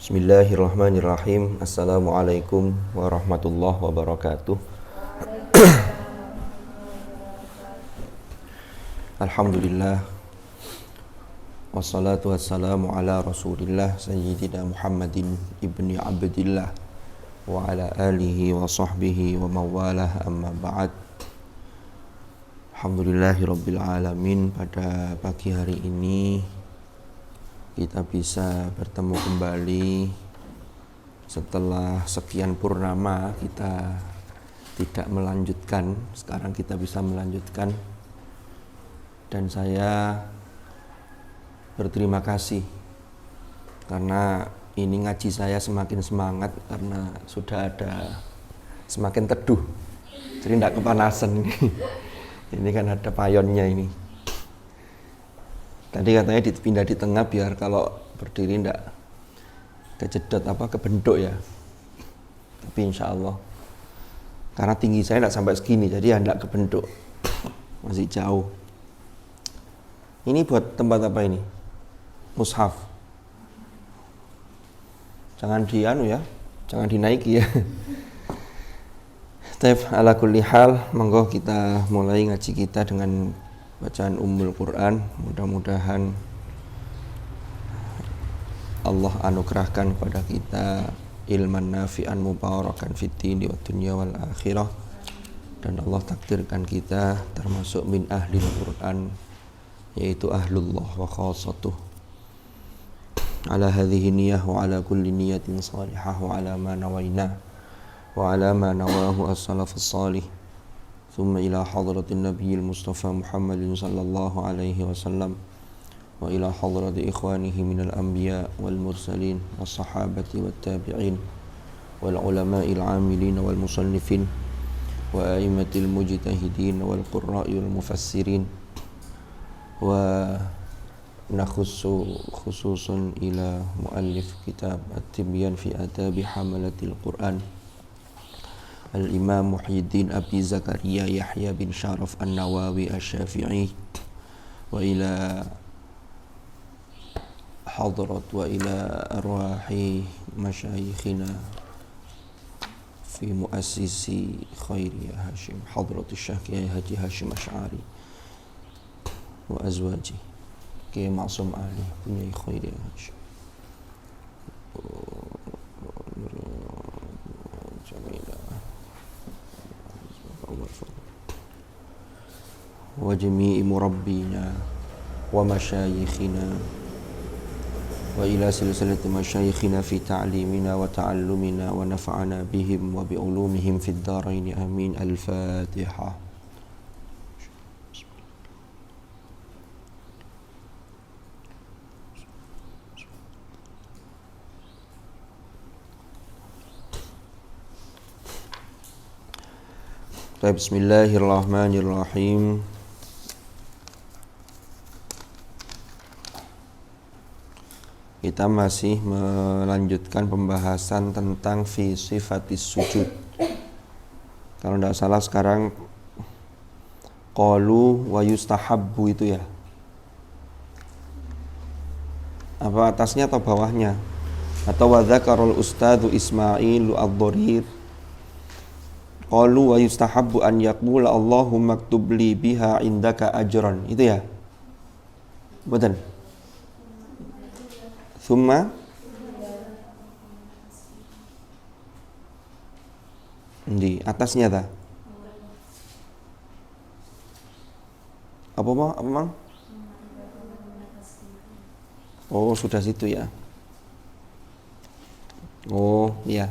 Bismillahirrahmanirrahim. Assalamualaikum warahmatullahi wabarakatuh. Alhamdulillah. Wassalatu wassalamu ala rasulillah Sayyidina Muhammadin ibni Abdillah wa ala alihi wa sahbihi wa mawalah, amma ba'd. Alhamdulillahi rabbil alamin. Pada pagi hari ini kita bisa bertemu kembali setelah sekian purnama kita tidak melanjutkan. Sekarang kita bisa melanjutkan, dan saya berterima kasih karena ini ngaji saya semakin semangat karena sudah ada semakin teduh, jadi tidak kepanasan. Ini kan ada payonnya ini. Tadi katanya dipindah di tengah biar kalau berdiri tidak kejedot kebentuk ya. Tapi insya Allah, karena tinggi saya tidak sampai segini, jadi ya tidak kebentuk, masih jauh. Ini buat tempat apa ini? Mushaf. Jangan jangan dinaiki ya. Taif ala kulli hal, monggo kita mulai ngaji kita dengan bacaan Ummul Quran. Mudah-mudahan Allah anugerahkan kepada kita ilman nafi'an mubarakan fid dini wa dunya wal akhirah, dan Allah takdirkan kita termasuk min ahlil Quran, yaitu ahlullah wa khassatuh. Ala hadhihi niyyah wa ala kulli niyatin salihah wa ala ma nawaina wa ala ma nawahu as-salafus salih. ثم إلى حضرة النبي المصطفى محمد صلى الله عليه وسلم وإلى حضرة إخوانه من الأنبياء والمرسلين والصحابة والتابعين والعلماء العاملين والمصنفين وأئمة المجتهدين والقراء والمفسرين، ونخص خصوصا إلى مؤلف كتاب التبيان في آداب حملة القرآن Al-Imam Muhyiddin Abi Zakaria Yahya bin Sharaf An-Nawawi Asy-Syafi'i, wa ila hadrat wa ila arwahi masyayikhina fi muassisi Khairiyah Hashim Hadrat Syekh Haji Hashim Asy'ari wa azwaji Kiai Ma'sum Ali punya Khairiyah Hashim wa jami'i murabbina wa masyayikhina wa ila silsilati masyayikhina fi ta'limina wa ta'allumina wa nafa'ana bihim wa bi'ulumihim fid dharain amin. Al-Fatihah. Bismillahirrahmanirrahim. Kita masih melanjutkan pembahasan tentang fi sifatis sujud. Kalau tidak salah sekarang qalu wa yustahabbu itu ya. Apa atasnya atau bawahnya? Atau wa dzakarul ustadzu Ismailu ad-Dharir qalu wa yustahabbu an yaqula Allahumma aktub li biha indaka ajran. Itu ya? Betul. Thumma di atasnya dah. Apa mang? Oh, sudah situ ya. Oh, iya.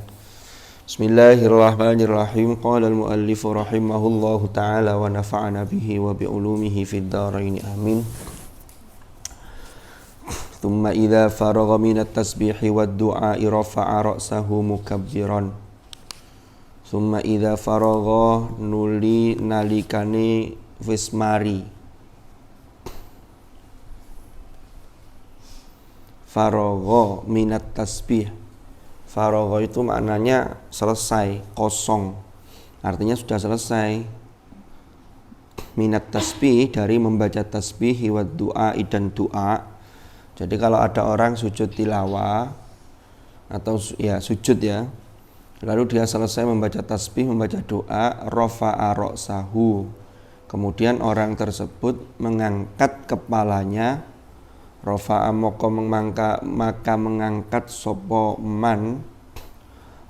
Bismillahirrahmanirrahim. Qala al-muallif rahimahullahu ta'ala wa nafa'ana bihi wa bi ulumihi fid dharain amin. Thumma idza faragha minat tasbihi wad du'a'i rafa'a ra'sahu mukabbiran. Thumma idza faragha nuli nalikane wis mari. Faragha minat tasbih. Faragha itu maknanya selesai, kosong. Artinya sudah selesai. Minat tasbih, dari membaca tasbih, wad du'a'i dan doa. Jadi kalau ada orang sujud tilawah atau ya sujud ya. Lalu dia selesai membaca tasbih, membaca doa, rafa'a ra'sahu. Kemudian orang tersebut mengangkat kepalanya, rafa'a maka mengangkat sapa man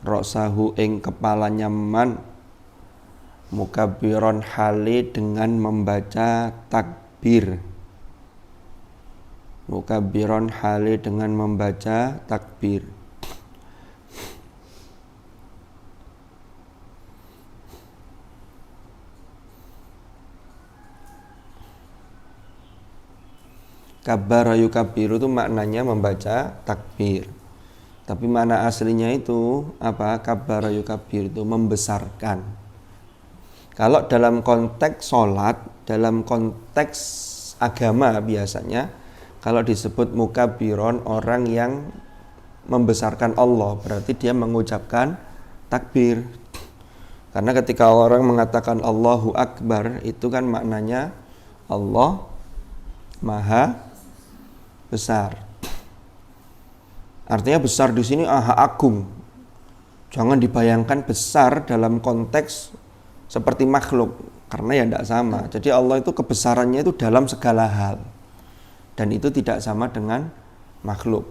ra'sahu ing kepalanya man, mukabbiron hale dengan membaca takbir. Mukabbiron hale dengan membaca takbir. Kabbara yukabbiru itu maknanya membaca takbir. Tapi makna aslinya itu apa? Kabbara yukabbir itu membesarkan. Kalau dalam konteks sholat, dalam konteks agama biasanya kalau disebut mukabbiron orang yang membesarkan Allah, berarti dia mengucapkan takbir. Karena ketika orang mengatakan Allahu Akbar, itu kan maknanya Allah Maha besar. Artinya besar di sini agung. Jangan dibayangkan besar dalam konteks seperti makhluk, karena ya tidak sama. Jadi Allah itu kebesarannya itu dalam segala hal. Dan itu tidak sama dengan makhluk.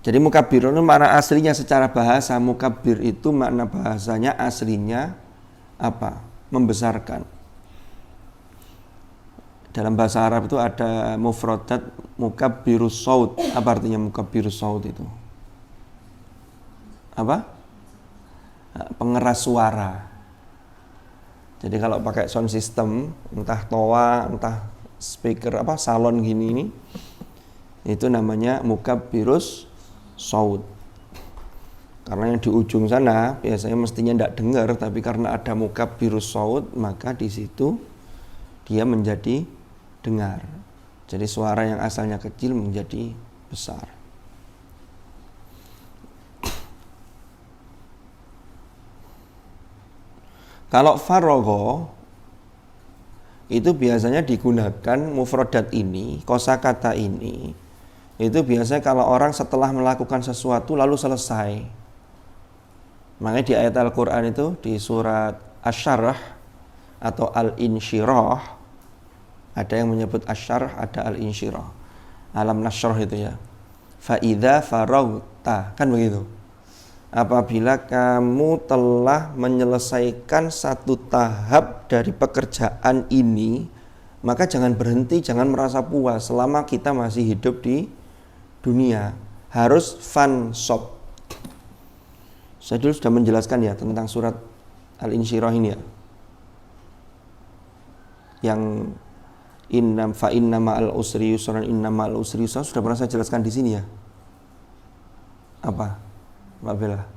Jadi mukabbir itu makna aslinya secara bahasa, mukabbir itu makna bahasanya aslinya apa? Membesarkan. Dalam bahasa Arab itu ada mufradat mukabbirus saut. Apa artinya mukabbirus saut itu? Apa? Pengeras suara. Jadi kalau pakai sound system, entah toa, entah speaker apa salon gini ini, itu namanya mukabbirus saut. Karena yang di ujung sana biasanya mestinya tidak dengar, tapi karena ada mukabbirus saut, maka di situ dia menjadi dengar. Jadi suara yang asalnya kecil menjadi besar. Kalau faragha itu biasanya digunakan mufradat ini, kosakata ini. Itu biasanya kalau orang setelah melakukan sesuatu lalu selesai. Makanya di ayat Al-Qur'an itu di surat Asy-Syarh atau Al-Insyirah, ada yang menyebut Asy-Syarh, ada Al-Insyirah. Alam Nasyrah itu ya. Fa idza faraghta, kan begitu. Apabila kamu telah menyelesaikan satu tahap dari pekerjaan ini, maka jangan berhenti, jangan merasa puas selama kita masih hidup di dunia. Harus fansop. Saya dulu sudah menjelaskan ya tentang surat Al-Insyirah ini ya. Yang inna ma'al usri yusran, inna ma'al usri yusran, sudah pernah saya jelaskan di sini ya. Apa? Mbak Bella?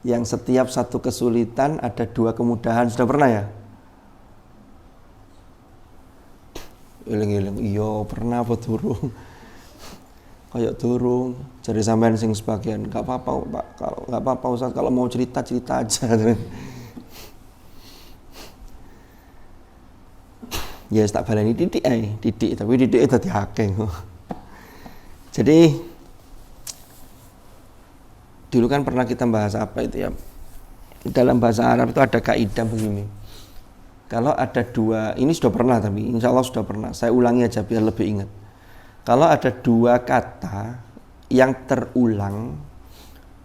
Yang setiap satu kesulitan ada dua kemudahan, sudah pernah ya? Iling-iling, iya pernah apa durung? Kayak durung, jadi sampean sing sebagian, gak apa-apa Pak, kalau gak apa-apa Ustaz, kalau mau cerita aja. Ya tak baleni didik tapi didik itu dadi akeh. Jadi dulu kan pernah kita bahas apa itu ya. Dalam bahasa Arab itu ada kaidah begini. Kalau ada dua, ini sudah pernah tapi insya Allah sudah pernah. Saya ulangi aja biar lebih ingat. Kalau ada dua kata yang terulang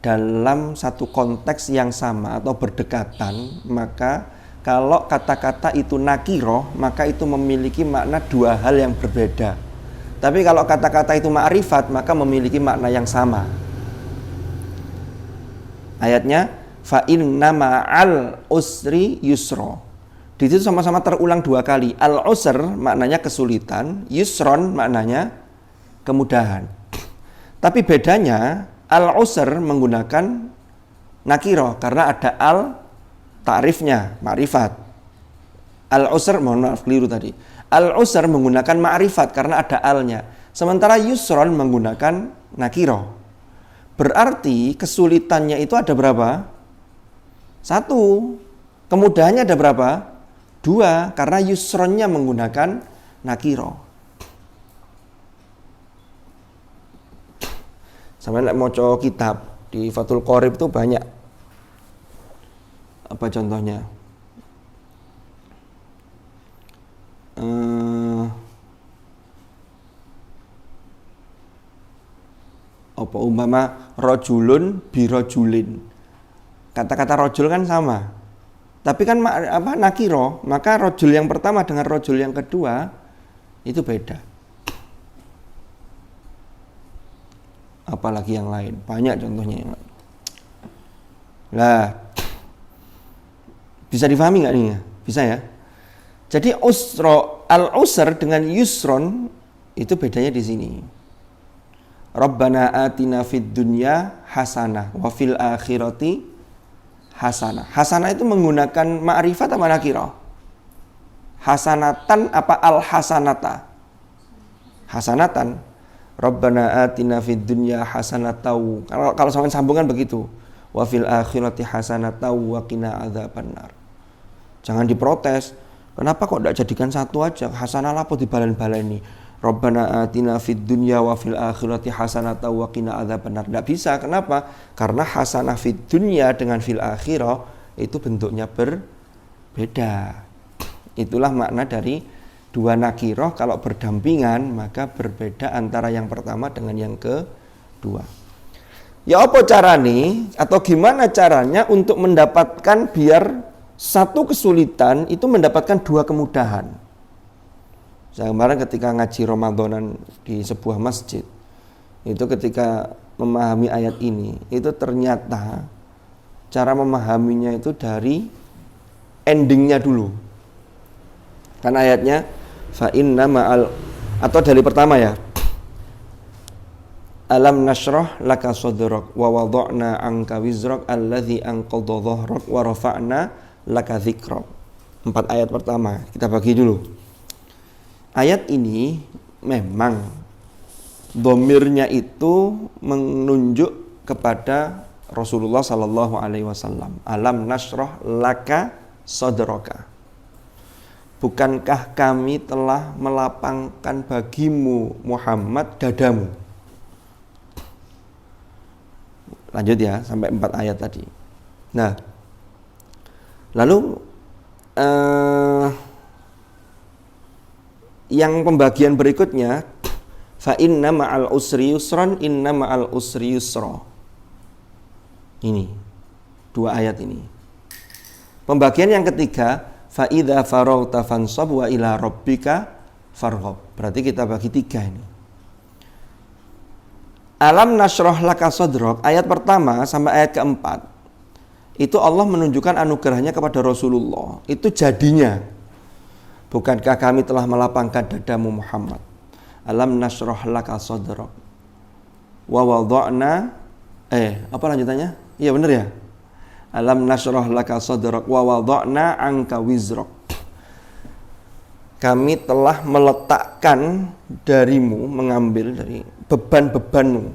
dalam satu konteks yang sama atau berdekatan, maka kalau kata-kata itu nakiroh, maka itu memiliki makna dua hal yang berbeda. Tapi kalau kata-kata itu ma'rifat, maka memiliki makna yang sama. Ayatnya, fa inna ma'al usri yusra. Di situ sama-sama terulang dua kali. Al-usr maknanya kesulitan, yusron maknanya kemudahan. Tapi bedanya, al-usr menggunakan nakiroh karena ada al ta'rifnya, ma'rifat. Al-usr, mohon maaf keliru tadi. Al-usr menggunakan ma'rifat karena ada alnya. Sementara yusron menggunakan nakiro. Berarti kesulitannya itu ada berapa? Satu. Kemudahannya ada berapa? Dua, karena yusronnya menggunakan nakiro. Sampai nek maca kitab di Fathul Qorib itu banyak. Apa contohnya? Apa umpama rojulun birojulin. Kata-kata rojul kan sama. Tapi kan nakiro, maka rojul yang pertama dengan rojul yang kedua itu beda. Apalagi yang lain, banyak contohnya yang lain. Lah, bisa difahami nggak nih ya? Bisa ya? Jadi al-usr dengan yusron itu bedanya di sini. Rabbana atina fid dunya hasanah wa fil akhirati hasanah. Hasanah itu menggunakan ma'rifat apa nakirah? Hasanatan apa al-hasanata? Hasanatan. Rabbana atina fid dunya hasanatau. Kalau sama sambungan begitu. Wa fil akhirati hasanatau wa qina adzabannar. Jangan diprotes. Kenapa kok tidak jadikan satu aja? Hasanah apa dibalen-baleni? Rabbana atina fid dunya wa fil akhirati hasanatau wa qina adzabannar. Tidak bisa. Kenapa? Karena hasanah fid dunya dengan fil akhirah itu bentuknya berbeda. Itulah makna dari dua nakiroh kalau berdampingan maka berbeda antara yang pertama dengan yang kedua. Ya apa caranya atau gimana caranya untuk mendapatkan biar satu kesulitan itu mendapatkan dua kemudahan. Saya kemarin ketika ngaji Ramadanan di sebuah masjid, itu ketika memahami ayat ini, itu ternyata cara memahaminya itu dari endingnya dulu. Kan ayatnya fa inna ma'al, atau dari pertama ya, alam nashrah laka sadrak wa wada'na anka wizrak alladzi anqadha dhahrak wa rafa'na laka dzikrak. 4 ayat pertama kita bagi dulu. Ayat ini memang dhamirnya itu menunjuk kepada Rasulullah sallallahu alaihi wasallam. Alam nashrah laka sadraka. Bukankah kami telah melapangkan bagimu Muhammad dadamu? Lanjut ya sampai 4 ayat tadi. Nah, lalu yang pembagian berikutnya, fa inna ma'al usri yusran, inna ma'al usri yusra. Ini 2 ayat ini. Pembagian yang ketiga, fa idza faraghta fansab wa ila rabbika farghab. Berarti kita bagi 3 ini. Alam nashrah laka sadrak, ayat pertama sampai ayat keempat. Itu Allah menunjukkan anugerahnya kepada Rasulullah. Itu jadinya. Bukankah kami telah melapangkan dadamu Muhammad? Alam nashrah laka sadrak. Wa wada'na apa lanjutannya? Iya benar ya? Alam nashrah laka sadrak wa wada'na anka wizrak. Kami telah meletakkan darimu, mengambil dari beban-bebanmu.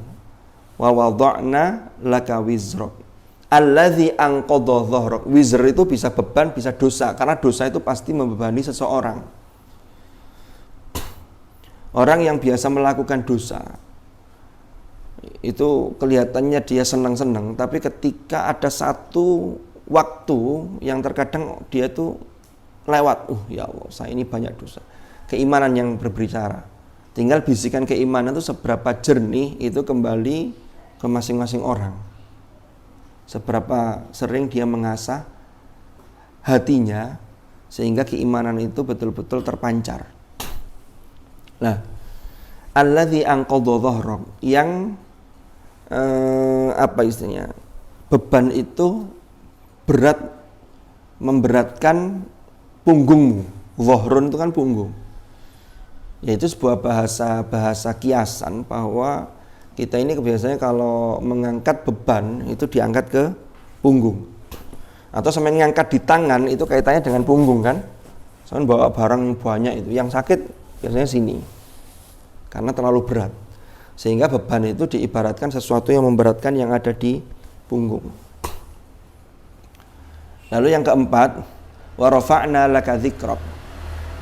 Wa wada'na laka wizrak alladzi anqadha dhahrak. Wizr itu bisa beban, bisa dosa, karena dosa itu pasti membebani seseorang. Orang yang biasa melakukan dosa itu kelihatannya dia senang-senang, tapi ketika ada satu waktu yang terkadang dia tuh lewat, ya Allah, saya ini banyak dosa. Keimanan yang berbicara. Tinggal bisikan keimanan itu seberapa jernih itu kembali ke masing-masing orang. Seberapa sering dia mengasah hatinya sehingga keimanan itu betul-betul terpancar. Nah, alladzi anqadha dhahrak, yang apa istilahnya? Beban itu berat, memberatkan punggungmu. Dhahrun itu kan punggung. Yaitu sebuah bahasa kiasan bahwa kita ini biasanya kalau mengangkat beban itu diangkat ke punggung. Atau sampai ngangkat di tangan itu kaitannya dengan punggung kan. Soalnya bawa barang banyak itu, yang sakit biasanya sini. Karena terlalu berat. Sehingga beban itu diibaratkan sesuatu yang memberatkan yang ada di punggung. Lalu yang keempat, wa rafa'na laka dzikrak.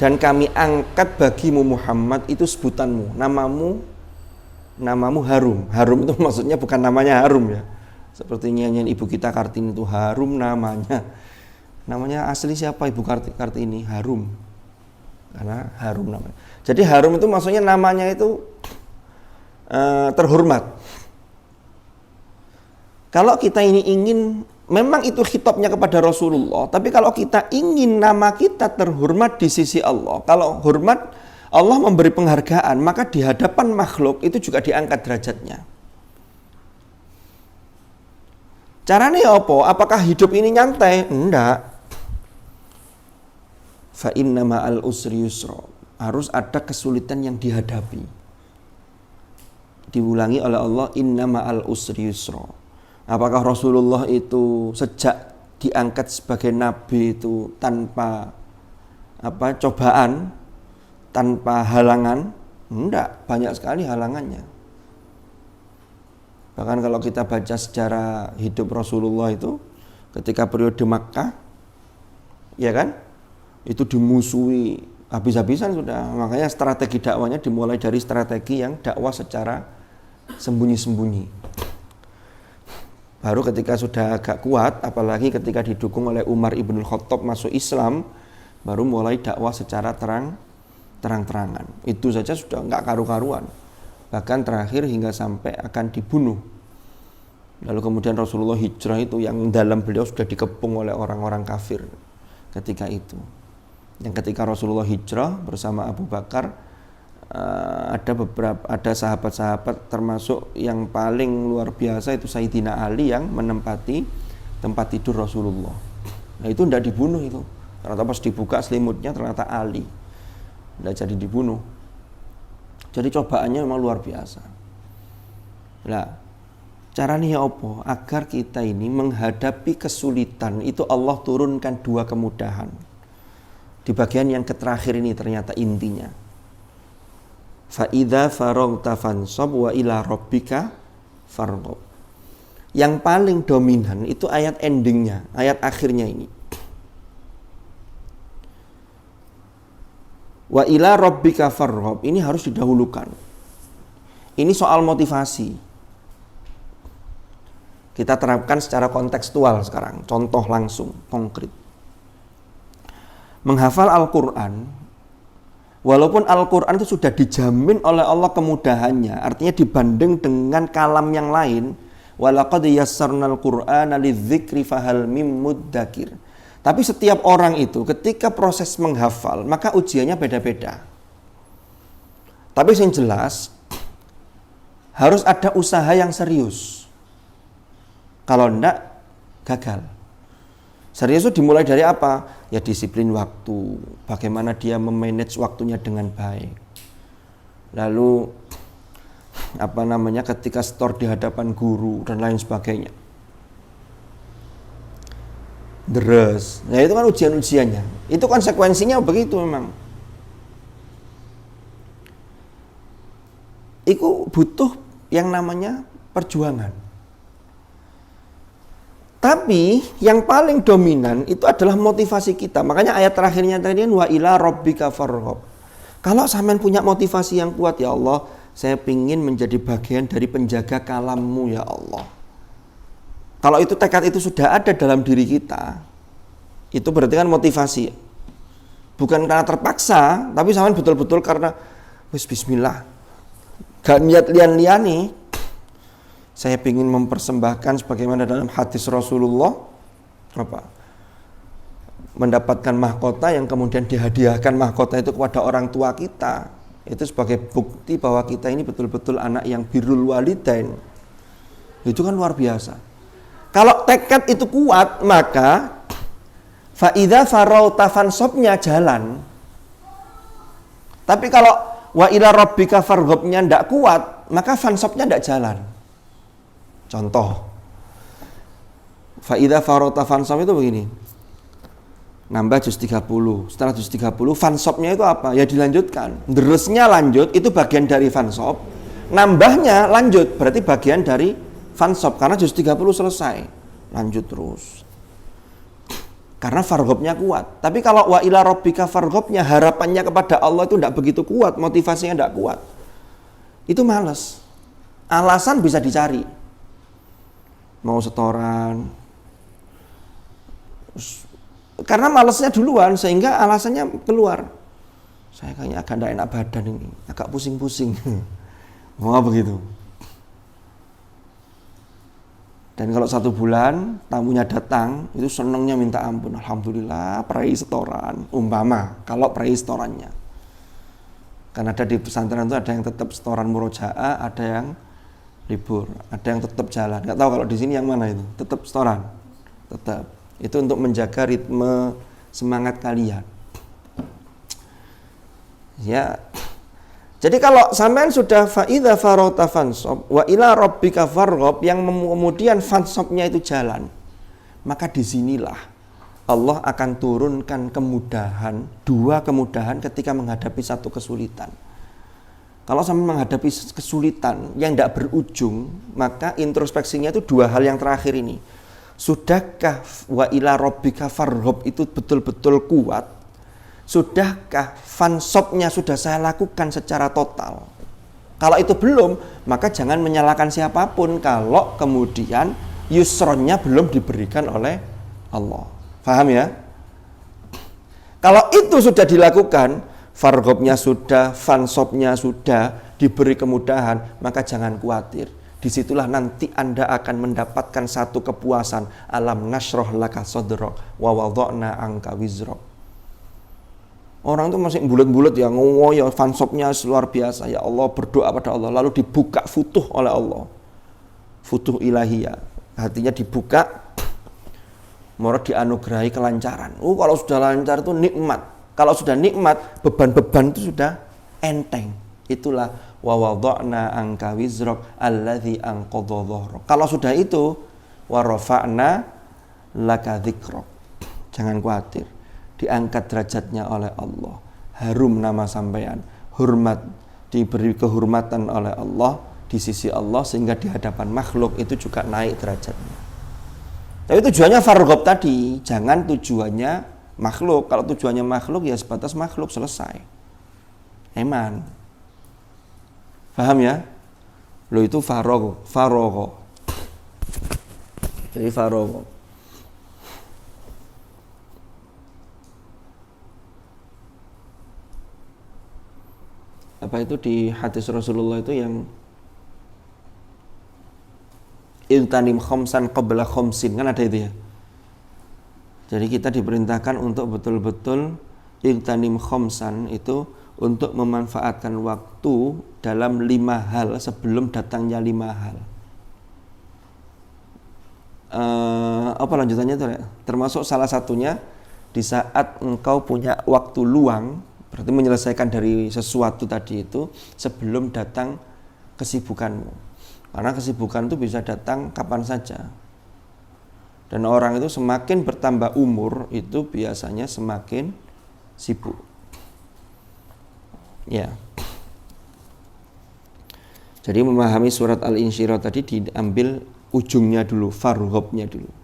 Dan kami angkat bagimu Muhammad itu sebutanmu, namamu namamu harum. Harum itu maksudnya bukan namanya harum ya. Seperti nyanyian Ibu kita Kartini itu harum namanya. Namanya asli siapa Ibu Kartini? Harum. Karena harum namanya. Jadi harum itu maksudnya namanya itu terhormat. Kalau kita ini ingin, memang itu khitabnya kepada Rasulullah, tapi kalau kita ingin nama kita terhormat di sisi Allah, kalau hormat Allah memberi penghargaan, maka di hadapan makhluk itu juga diangkat derajatnya. Caranya apa? Apakah hidup ini nyantai? Enggak. Fa inna ma'al usri yusra. Harus ada kesulitan yang dihadapi. Diulangi oleh Allah, inna ma'al usri yusra. Apakah Rasulullah itu sejak diangkat sebagai nabi itu tanpa cobaan, tanpa halangan? Enggak, banyak sekali halangannya. Bahkan kalau kita baca sejarah hidup Rasulullah itu ketika periode Makkah, ya kan? Itu dimusuhi habis-habisan sudah. Makanya strategi dakwanya dimulai dari strategi yang dakwah secara sembunyi-sembunyi. Baru ketika sudah agak kuat, apalagi ketika didukung oleh Umar ibn Khattab masuk Islam, baru mulai dakwah secara terang-terangan. Itu saja sudah enggak karu-karuan. Bahkan terakhir hingga sampai akan dibunuh. Lalu kemudian Rasulullah hijrah itu yang dalam beliau sudah dikepung oleh orang-orang kafir ketika itu. Yang ketika Rasulullah hijrah bersama Abu Bakar, ada sahabat-sahabat termasuk yang paling luar biasa itu Sayyidina Ali yang menempati tempat tidur Rasulullah. Nah itu tidak dibunuh itu. Ternyata pas dibuka selimutnya ternyata Ali. Tidak jadi dibunuh. Jadi cobaannya memang luar biasa. Nah, caranya apa? Agar kita ini menghadapi kesulitan itu Allah turunkan dua kemudahan. Di bagian yang terakhir ini ternyata intinya. Fa'idha faragta fansab wa ila rabbika farghab. Yang paling dominan itu ayat endingnya, ayat akhirnya ini. Wa ila rabbika farghab, ini harus didahulukan. Ini soal motivasi. Kita terapkan secara kontekstual sekarang, contoh langsung, konkret. Menghafal Al-Qur'an, walaupun Al-Quran itu sudah dijamin oleh Allah kemudahannya, artinya dibanding dengan kalam yang lain, walaqad yassarnal Qur'ana lidzikri fahal mim muddakir. Tapi setiap orang itu ketika proses menghafal, maka ujiannya beda-beda. Tapi yang jelas harus ada usaha yang serius. Kalau enggak, gagal. Serius itu dimulai dari apa? Ya disiplin waktu, bagaimana dia memanage waktunya dengan baik. Lalu ketika store di hadapan guru dan lain sebagainya. Deres. Nah itu kan ujian-ujiannya. Itu konsekuensinya begitu memang. Itu butuh yang namanya perjuangan. Tapi yang paling dominan itu adalah motivasi kita. Makanya ayat terakhirnya tadi wa ila rabbika farghab. Kalau sampean punya motivasi yang kuat, ya Allah, saya ingin menjadi bagian dari penjaga kalammu ya Allah. Kalau itu tekad itu sudah ada dalam diri kita, itu berarti kan motivasi. Bukan karena terpaksa, tapi sampean betul-betul karena bismillah. Gak niat lian-liani. Saya ingin mempersembahkan sebagaimana dalam hadis Rasulullah mendapatkan mahkota yang kemudian dihadiahkan mahkota itu kepada orang tua kita. Itu sebagai bukti bahwa kita ini betul-betul anak yang birrul walidain. Itu kan luar biasa. Kalau tekad itu kuat, maka fa'idha farauta fansabnya jalan. Tapi kalau wa ila rabbika farghabnya tidak kuat, maka fansabnya tidak jalan. Contoh, fa'idha farauta fansab itu begini, nambah juz 30, setelah juz 30 fansabnya itu apa? Ya dilanjutkan, deresnya lanjut, itu bagian dari fansab, nambahnya lanjut, berarti bagian dari fansab, karena juz 30 selesai, lanjut terus. Karena farghabnya kuat. Tapi kalau wa ila rabbika farghabnya, harapannya kepada Allah itu tidak begitu kuat, motivasinya tidak kuat, itu malas. Alasan bisa dicari. Mau setoran. Karena malesnya duluan sehingga alasannya keluar. Saya kayaknya agak tidak enak badan ini, agak pusing-pusing. Mau begitu. Dan kalau 1 bulan tamunya datang, itu senangnya minta ampun. Alhamdulillah, prai setoran. Umpama, kalau prai setorannya. Karena ada di pesantren itu ada yang tetap setoran murojaah, ada yang libur, ada yang tetap jalan. Nggak tahu kalau di sini yang mana itu, tetap setoran. Tetap. Itu untuk menjaga ritme semangat kalian. Ya. Jadi kalau sampean sudah fa'idha farota fansob wa ila rabbika farghab, yang kemudian fansobnya itu jalan, maka disinilah Allah akan turunkan kemudahan, 2 kemudahan ketika menghadapi satu kesulitan. Kalau sampean menghadapi kesulitan yang tidak berujung, maka introspeksinya itu 2 hal yang terakhir ini. Sudahkah wa ila rabbika farghab itu betul-betul kuat? Sudahkah fansobnya sudah saya lakukan secara total? Kalau itu belum, maka jangan menyalahkan siapapun kalau kemudian yusronnya belum diberikan oleh Allah. Paham ya? Kalau itu sudah dilakukan, farghobnya sudah, fansobnya sudah, diberi kemudahan, maka jangan khawatir. Disitulah nanti Anda akan mendapatkan satu kepuasan. Alam nasroh laka sodrok wa wadokna angka wizrok. Orang itu masih bulat-bulat ya, ngoyo, fansobnya luar biasa. Ya Allah, berdoa pada Allah, lalu dibuka futuh oleh Allah. Futuh ilahiyah. Hatinya dibuka, mau dianugerahi kelancaran. Kalau sudah lancar itu nikmat. Kalau sudah nikmat, beban-beban itu sudah enteng. Itulah wa wada'na angka wizrok alladzi anqadha dhahrok. Kalau sudah itu, wa rafa'na laka dzikrok. Jangan khawatir. Diangkat derajatnya oleh Allah, harum nama sampean, hormat, diberi kehormatan oleh Allah di sisi Allah, sehingga di hadapan makhluk itu juga naik derajatnya. Tapi tujuannya farghab tadi, jangan tujuannya makhluk. Kalau tujuannya makhluk ya sebatas makhluk, selesai. Eman. Paham ya? Lo itu faragho. Jadi faragho. Apa itu di hadis Rasulullah itu yang iltanim khomsan qabla khomsin, kan ada itu ya. Jadi kita diperintahkan untuk betul-betul iltanim khomsan, itu untuk memanfaatkan waktu dalam 5 hal sebelum datangnya 5 hal. Apa lanjutannya itu ya? Termasuk salah satunya di saat engkau punya waktu luang, berarti menyelesaikan dari sesuatu tadi itu sebelum datang kesibukanmu. Karena kesibukan itu bisa datang kapan saja. Dan orang itu semakin bertambah umur itu biasanya semakin sibuk. Ya. Jadi memahami surat Al-Insyirah tadi diambil ujungnya dulu, farghobnya dulu.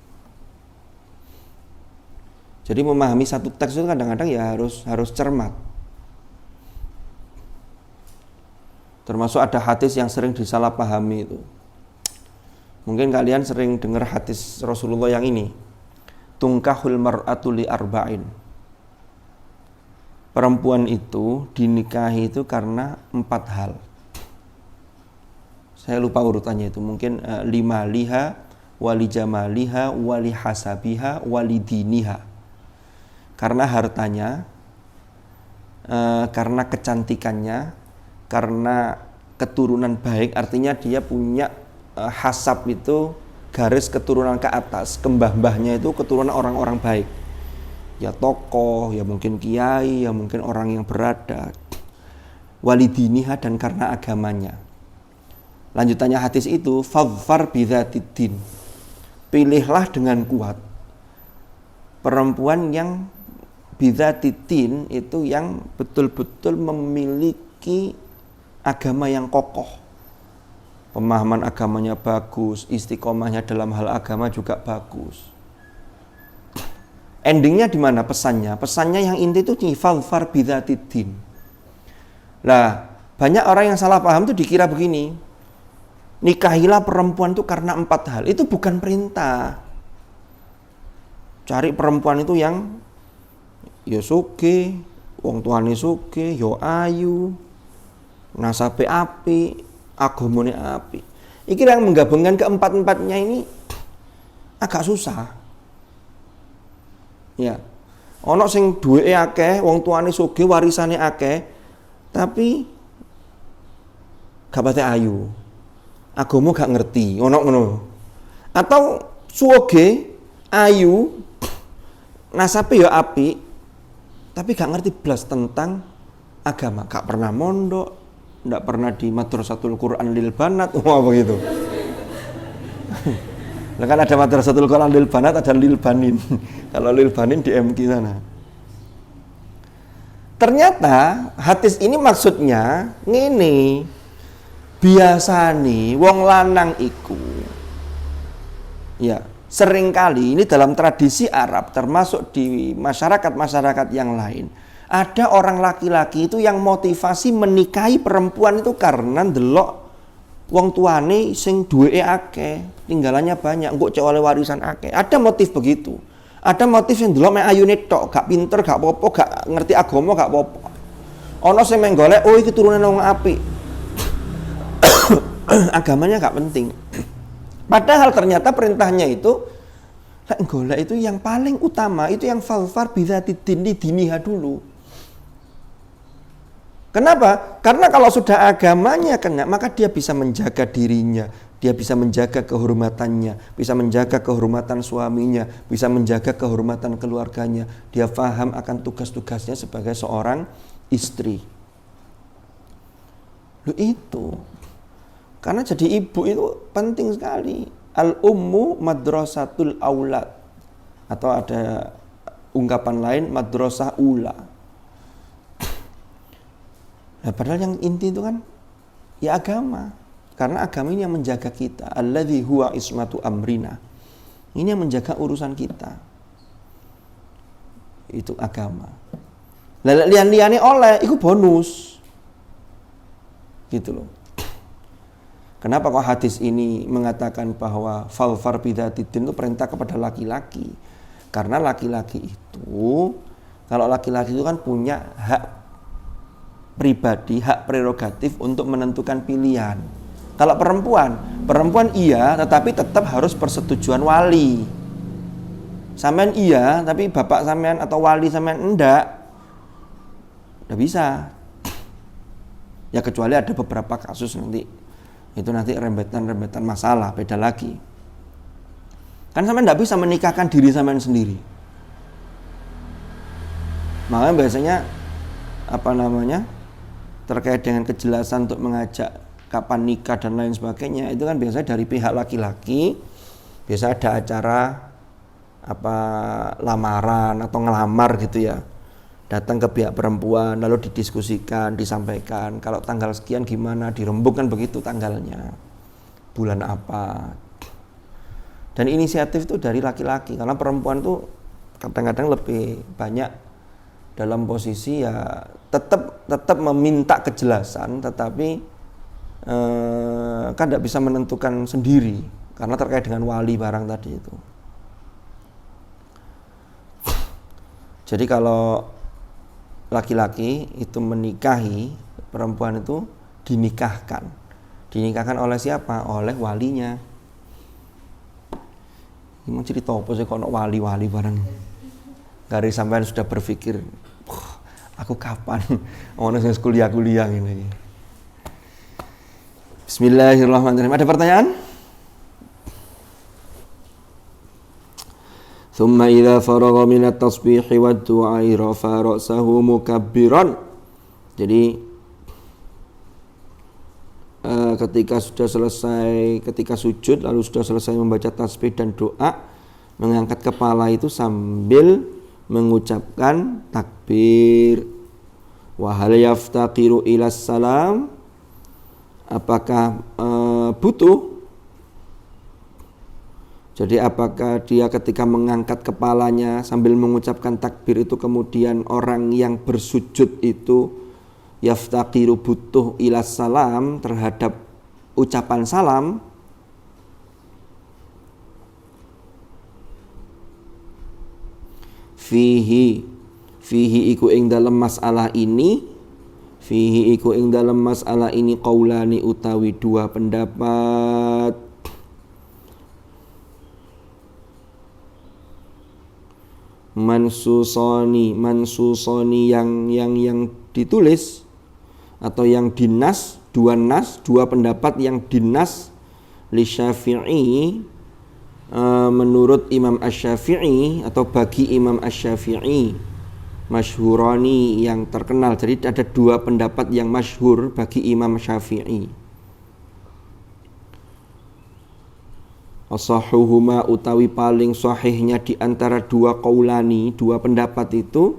Jadi memahami satu teks itu kadang-kadang ya harus cermat. Termasuk ada hadis yang sering disalahpahami itu. Mungkin kalian sering dengar hadis Rasulullah yang ini. Tungkahul mar'atu li arba'in. Perempuan itu dinikahi itu karena 4 hal. Saya lupa urutannya itu. Mungkin 5 liha, wali jamaliha, wali hasabiha, wali diniha. Karena hartanya, karena kecantikannya, karena keturunan baik, artinya dia punya hasab itu garis keturunan ke atas, kembah-mbahnya itu keturunan orang-orang baik. Ya tokoh, ya mungkin kiai, ya mungkin orang yang berada. Walidiniha, dan karena agamanya. Lanjutannya hadis itu, fadfar bidzatiddin. Pilihlah dengan kuat perempuan yang bidzatiddin, itu yang betul-betul memiliki agama yang kokoh, pemahaman agamanya bagus, istiqomahnya dalam hal agama juga bagus. Endingnya di mana pesannya? Pesannya yang inti itu fadfar bidzatiddin. Lah, banyak orang yang salah paham itu dikira begini. nikahilah perempuan itu karena 4 hal. Itu bukan perintah. Cari perempuan itu yang ya sugih, wong tuane sugih, ya ayu, nasabe apik, agamane apik. Iki yang menggabungkan keempat-empatnya ini agak susah. Ya. Ono sing duweke akeh, wong tuane sugih, warisane akeh, tapi gak pate ayu. Agama gak ngerti, ono ngono. Atau sugih, ayu, nasabe ya apik, tapi gak ngerti blas tentang agama, gak pernah mondok, ndak pernah di Madrasatul Quran lil Banat, apa begitu. Lah kan ada Madrasatul Quran lil Banat, ada lil Banin. Kalau lil Banin di MQ sana. Ternyata hadis ini maksudnya ngene. Biasane wong lanang iku ya seringkali ini dalam tradisi Arab termasuk di masyarakat-masyarakat yang lain, ada orang laki-laki itu yang motivasi menikahi perempuan itu karena ndelok wong tuane sing duweke akeh, tinggalannya banyak, engko cek oleh warisan akeh. Ada motif begitu. Ada motif yang ndelok mek ayune tok, gak pinter, gak apa-apa, gak ngerti agama, gak apa-apa. Ana sing menggolek, oh iki turunan wong apik. Agamanya gak penting. Padahal ternyata perintahnya itu golek itu yang paling utama, itu yang falfar bidzatid diniha dulu. Kenapa? Karena kalau sudah agamanya kena, maka dia bisa menjaga dirinya, dia bisa menjaga kehormatannya, bisa menjaga kehormatan suaminya, bisa menjaga kehormatan keluarganya. Dia paham akan tugas-tugasnya sebagai seorang istri. Loh itu. Karena jadi ibu itu penting sekali. Al-ummu madrasatul aulad. Atau ada ungkapan lain madrasah ula. Nah, padahal yang inti itu kan ya agama. Karena agama ini yang menjaga kita. Alladzi huwa ismatu amrina. Ini yang menjaga urusan kita. Itu agama. Lian-liane oleh itu bonus. Gitu loh. Kenapa kok hadis ini mengatakan bahwa falfar bidzatid itu perintah kepada laki-laki? Karena laki-laki itu, kalau laki-laki itu kan punya hak pribadi, hak prerogatif untuk menentukan pilihan. Kalau perempuan iya, tetapi tetap harus persetujuan wali. Sampean iya, tapi bapak sampean atau wali sampean enggak bisa. Ya kecuali ada beberapa kasus nanti. Itu nanti rembetan masalah, beda lagi. Kan sampean enggak bisa menikahkan diri sampean sendiri. Makanya biasanya terkait dengan kejelasan untuk mengajak kapan nikah dan lain sebagainya, itu kan biasanya dari pihak laki-laki. Biasa ada acara lamaran atau ngelamar gitu ya. Datang ke pihak perempuan, lalu didiskusikan, disampaikan, kalau tanggal sekian gimana, dirembuk kan begitu tanggalnya, bulan apa. Dan inisiatif itu dari laki-laki, karena perempuan itu kadang-kadang lebih banyak dalam posisi ya tetap meminta kejelasan, tetapi kan tidak bisa menentukan sendiri, karena terkait dengan wali barang tadi itu. Jadi kalau laki-laki itu menikahi perempuan itu dinikahkan oleh siapa? Oleh walinya. Ini mau cerita apa sih kalau wali-wali bareng? Dari sampean sudah berpikir, aku kapan mau kuliah ini? Bismillahirrahmanirrahim. Ada pertanyaan? Thumma idza faragha minat tasbihi wad du'ai rafa ra'sahu mukabbiran. Jadi ketika sujud lalu sudah selesai membaca tasbih dan doa, mengangkat kepala itu sambil mengucapkan takbir. Wa hal yaftaqiru ila salam? Apakah butuh? Jadi apakah dia ketika mengangkat kepalanya sambil mengucapkan takbir itu kemudian orang yang bersujud itu yaftaqiru butuh ila salam terhadap ucapan salam fihi iku ing dalam masalah ini qaulani utawi dua pendapat mansusoni yang ditulis atau yang dinas, dua pendapat yang dinas li Syafi'i menurut Imam Asy-Syafi'i atau bagi Imam Asy-Syafi'i masyhurani yang terkenal. Jadi ada dua pendapat yang masyhur bagi Imam Syafi'i. Asahuhuma utawi paling sahihnya di antara dua qaulani, dua pendapat itu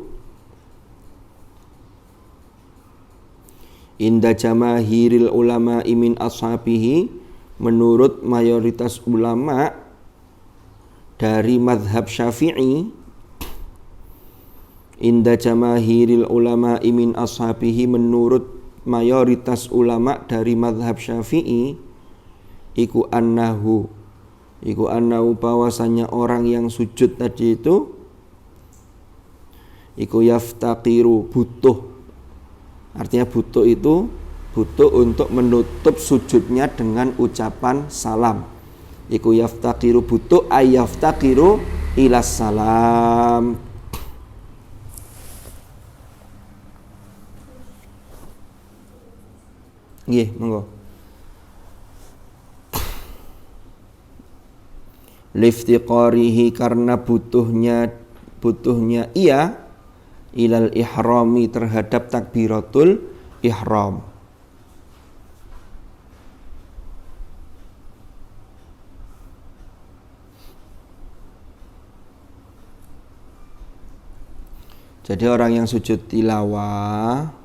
inda jamahiril ulama min ashabihi menurut mayoritas ulama dari madhab Syafi'i, inda jamahiril ulama min ashabihi menurut mayoritas ulama dari madhab Syafi'i iku annahu bahwasanya orang yang sujud tadi itu iku yaftaqiru butuh, artinya butuh itu butuh untuk menutup sujudnya dengan ucapan salam. Iku yaftaqiru butuh ayyaftaqiru ilas salam. Nggih, monggo. Liftiqarihi karena butuhnya ia ilal ihrami terhadap takbiratul ihram. Jadi orang yang sujud tilawah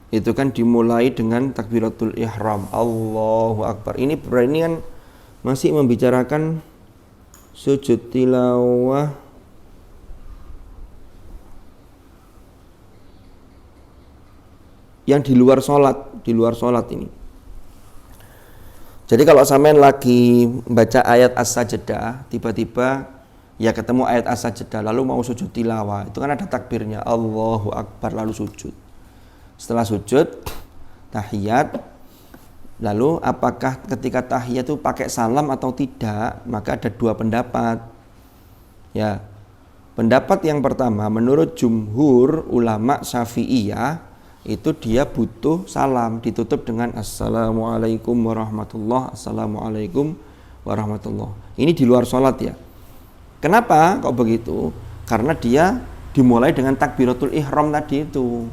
itu kan dimulai dengan takbiratul ihram, Allahu Akbar. Ini kan masih membicarakan sujud tilawah yang di luar sholat ini. Jadi kalau sampean lagi baca ayat as-sajdah, tiba-tiba ya ketemu ayat as-sajdah lalu mau sujud tilawah, itu kan ada takbirnya Allahu Akbar lalu sujud. Setelah sujud tahiyat, lalu apakah ketika tahiyat itu pakai salam atau tidak? Maka ada dua pendapat. Ya. Pendapat yang pertama menurut jumhur ulama Syafi'iyah itu dia butuh salam, ditutup dengan assalamualaikum warahmatullah, assalamualaikum warahmatullah. Ini di luar sholat ya. Kenapa kok begitu? Karena dia dimulai dengan takbiratul ihram tadi itu.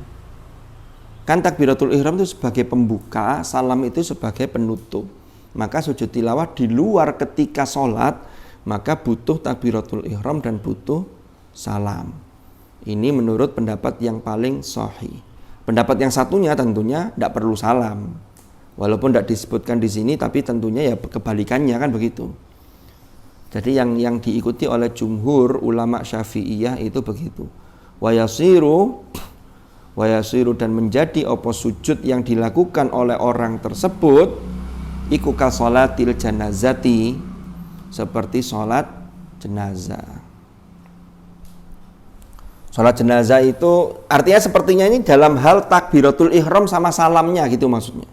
Kan takbiratul ihram itu sebagai pembuka, salam itu sebagai penutup. Maka sujud tilawah di luar ketika sholat, maka butuh takbiratul ihram dan butuh salam. Ini menurut pendapat yang paling sahih. Pendapat yang satunya tentunya tidak perlu salam. Walaupun tidak disebutkan di sini, tapi tentunya ya kebalikannya kan begitu. Jadi yang diikuti oleh jumhur ulama Syafi'iyah itu begitu. Wa yasiru dan menjadi apa sujud yang dilakukan oleh orang tersebut iku ka sholatil janazati, seperti sholat jenazah. Sholat jenazah itu artinya sepertinya ini dalam hal takbiratul ihram sama salamnya gitu maksudnya.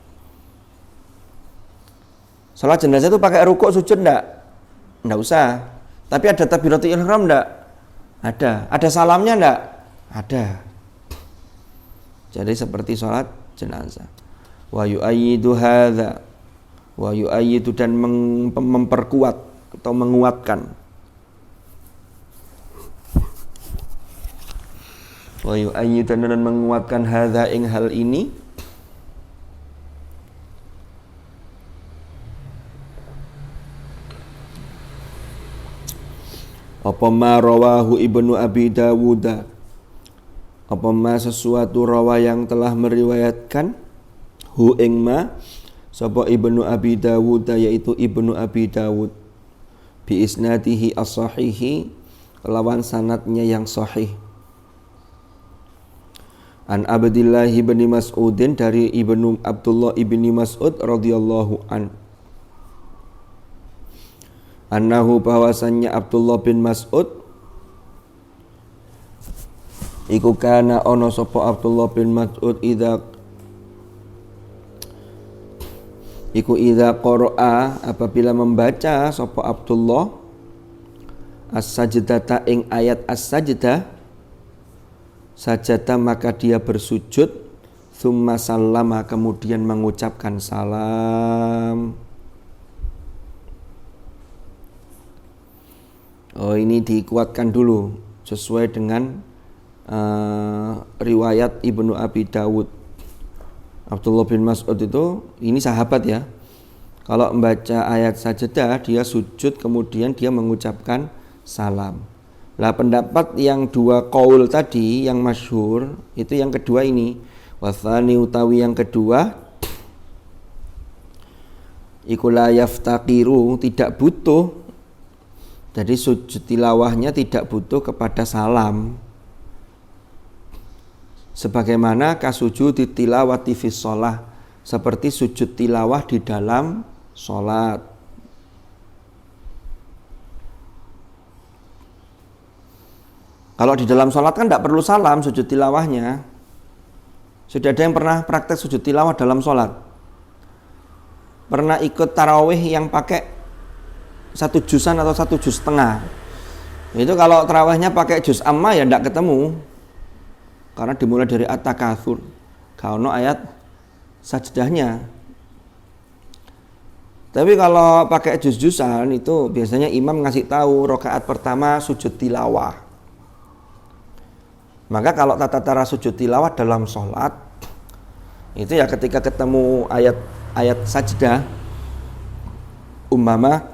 Sholat jenazah itu pakai rukuk sujud enggak? Enggak usah. Tapi ada takbiratul ihram enggak? Ada. Ada salamnya enggak? Ada. Jadi seperti sholat jenazah. Wa yu'ayyidu hadza. Wa yu'ayyidu dan memperkuat atau menguatkan. Wa yu'ayyidu dan menguatkan hadza ing hal ini apa ma rawahu Ibnu Abi Dawud, apa ma sesuatu rawa yang telah meriwayatkan hu ing ma sapa Ibnu Abi Dawud, yaitu Ibnu Abi Dawud bi isnadihi as-sahihi lawan sanadnya yang sahih. An Abdillah bin Mas'udin, dari Ibnu Abdullah ibni Mas'ud radhiyallahu an. Annahu, bahwasannya Abdullah bin Mas'ud iku kana ono sapa Abdullah bin Mas'ud idza qara'a, apabila membaca sapa Abdullah as-sajdata ing ayat as-sajdah, sajada maka dia bersujud, tsumma sallama kemudian mengucapkan salam. Oh, ini dikuatkan dulu sesuai dengan riwayat Ibnu Abi Dawud. Abdullah bin Mas'ud itu, ini sahabat ya, kalau membaca ayat sajdah dia sujud kemudian dia mengucapkan salam. Lah pendapat yang dua qaul tadi yang masyhur itu yang kedua ini. Wathani, utawi yang kedua, iku la yaftaqiru, tidak butuh. Jadi sujud tilawahnya tidak butuh kepada salam. Sebagaimana kasujud tilawati fi shalah, seperti sujud tilawah di dalam salat. Kalau di dalam sholat kan tidak perlu salam sujud tilawahnya. Sudah ada yang pernah praktek sujud tilawah dalam sholat? Pernah ikut tarawih yang pakai 1 juzan atau 1 juz setengah? Itu kalau tarawihnya pakai juz amma ya tidak ketemu. Karena dimulai dari at-takatsur. Kalau ayat sajdahnya. Tapi kalau pakai juz-juzan itu biasanya imam ngasih tahu rakaat pertama sujud tilawah. Maka kalau tata cara sujud tilawah dalam sholat itu ya ketika ketemu ayat sajdah, umpama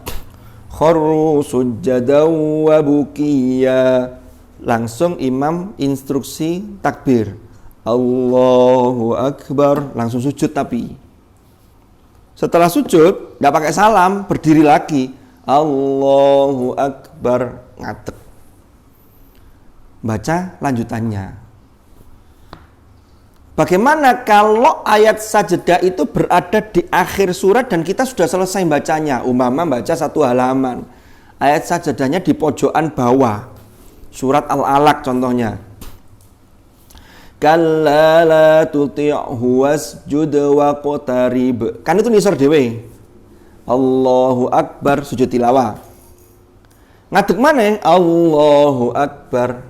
kharru sujjadan wa bukiya, langsung imam instruksi takbir, Allahu Akbar, langsung sujud. Tapi setelah sujud tidak pakai salam, berdiri lagi, Allahu Akbar, ngadeg, baca lanjutannya. Bagaimana kalau ayat sajdah itu berada di akhir surat dan kita sudah selesai bacanya? Umpama baca 1 halaman, ayat sajdahnya di pojokan bawah, surat Al-Alaq contohnya. Kalla la tuti'hu wasjud waqtarib. Kan itu nisor dewe. Allahu Akbar, sujud tilawah. Ngadeg mana? Allahu Akbar.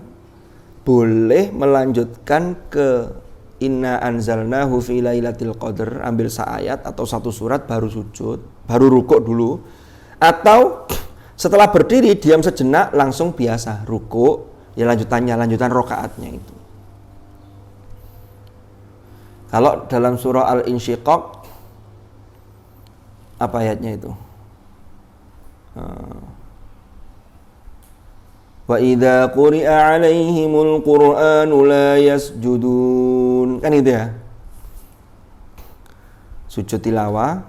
Boleh melanjutkan ke inna anzalnahu fi lailatul qadar, ambil seayat atau 1 surat baru sujud, baru rukuk dulu, atau setelah berdiri diam sejenak langsung biasa rukuk, ya lanjutan rakaatnya itu. Kalau dalam surah Al-Insyiqaq apa ayatnya itu? Wa idza quri'a 'alaihimul qur'anu la yasjudun. Kan itu ya. Sujud tilawah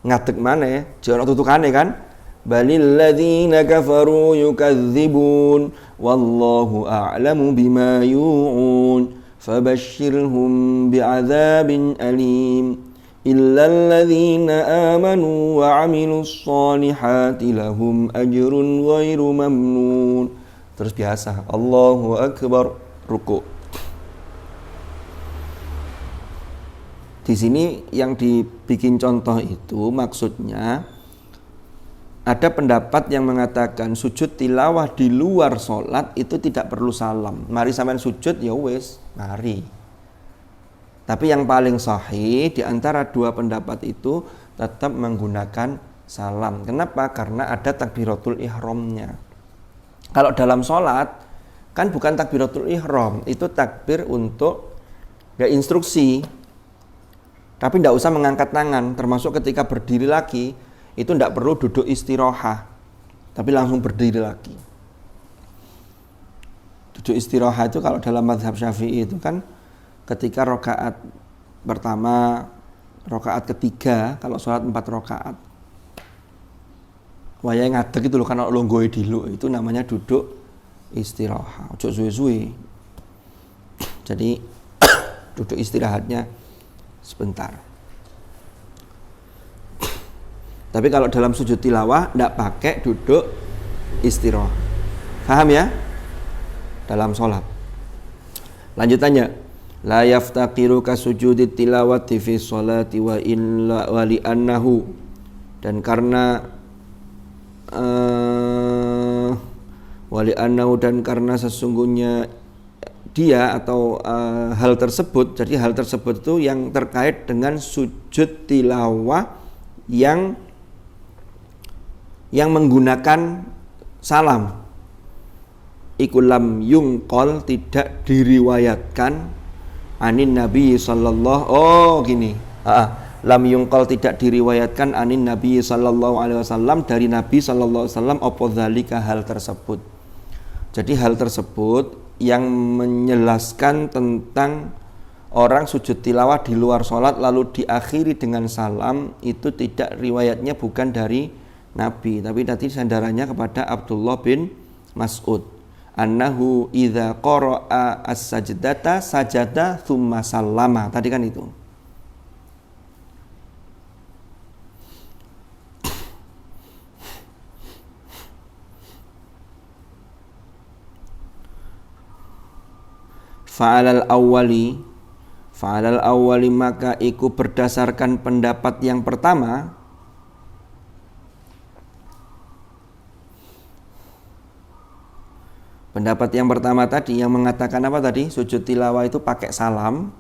ngadeg maneh, jangan tutukane kan? Balil ladzina kafaru yukadzibun wallahu a'lamu bima yu'un fabashshirhum bi'adzabin alim illal ladzina amanu wa 'amilus shalihati lahum ajrun ghairu mamnun. Terus biasa, Allahu Akbar, ruku. Di sini yang dibikin contoh itu maksudnya ada pendapat yang mengatakan sujud tilawah di luar sholat itu tidak perlu salam. Mari sampean sujud ya wis, mari. Tapi yang paling sahih di antara dua pendapat itu tetap menggunakan salam. Kenapa? Karena ada takbiratul ihramnya. Kalau dalam sholat kan bukan takbiratul ihram, itu takbir untuk instruksi. Tapi tidak usah mengangkat tangan, termasuk ketika berdiri lagi itu tidak perlu duduk istirahat, tapi langsung berdiri lagi. Duduk istirahat itu kalau dalam mazhab Syafi'i itu kan ketika rakaat pertama, rakaat ketiga, kalau sholat 4 rakaat. Wayang ngadeg itu loh, karena longgoe dilu itu namanya duduk istirahat, ojo suwe-suwe. Jadi duduk istirahatnya sebentar. Tapi kalau dalam sujud tilawah tidak pakai duduk istirahat. Paham ya? Dalam sholat. Lanjutannya, la yaftaqiru ka sujudi tilawati fi sholati wa illa wa li annahu, dan karena wali annahu, dan karena sesungguhnya dia atau hal tersebut, jadi hal tersebut itu yang terkait dengan sujud tilawah yang menggunakan salam, ikulam yungqol, tidak diriwayatkan anin Nabi sallallahu lam yungqol, tidak diriwayatkan anin Nabi sallallahu alaihi wasallam, dari Nabi sallallahu alaihi wasallam, apa dzalika, hal tersebut. Jadi hal tersebut yang menjelaskan tentang orang sujud tilawah di luar sholat lalu diakhiri dengan salam, itu tidak, riwayatnya bukan dari Nabi, tapi tadi sandarannya kepada Abdullah bin Mas'ud, annahu idza qara'a as-sajdata sajada tsumma sallama, tadi kan itu. Fa'alal awwali maka iku berdasarkan pendapat yang pertama. Pendapat yang pertama tadi yang mengatakan apa tadi? Sujud tilawah itu pakai salam.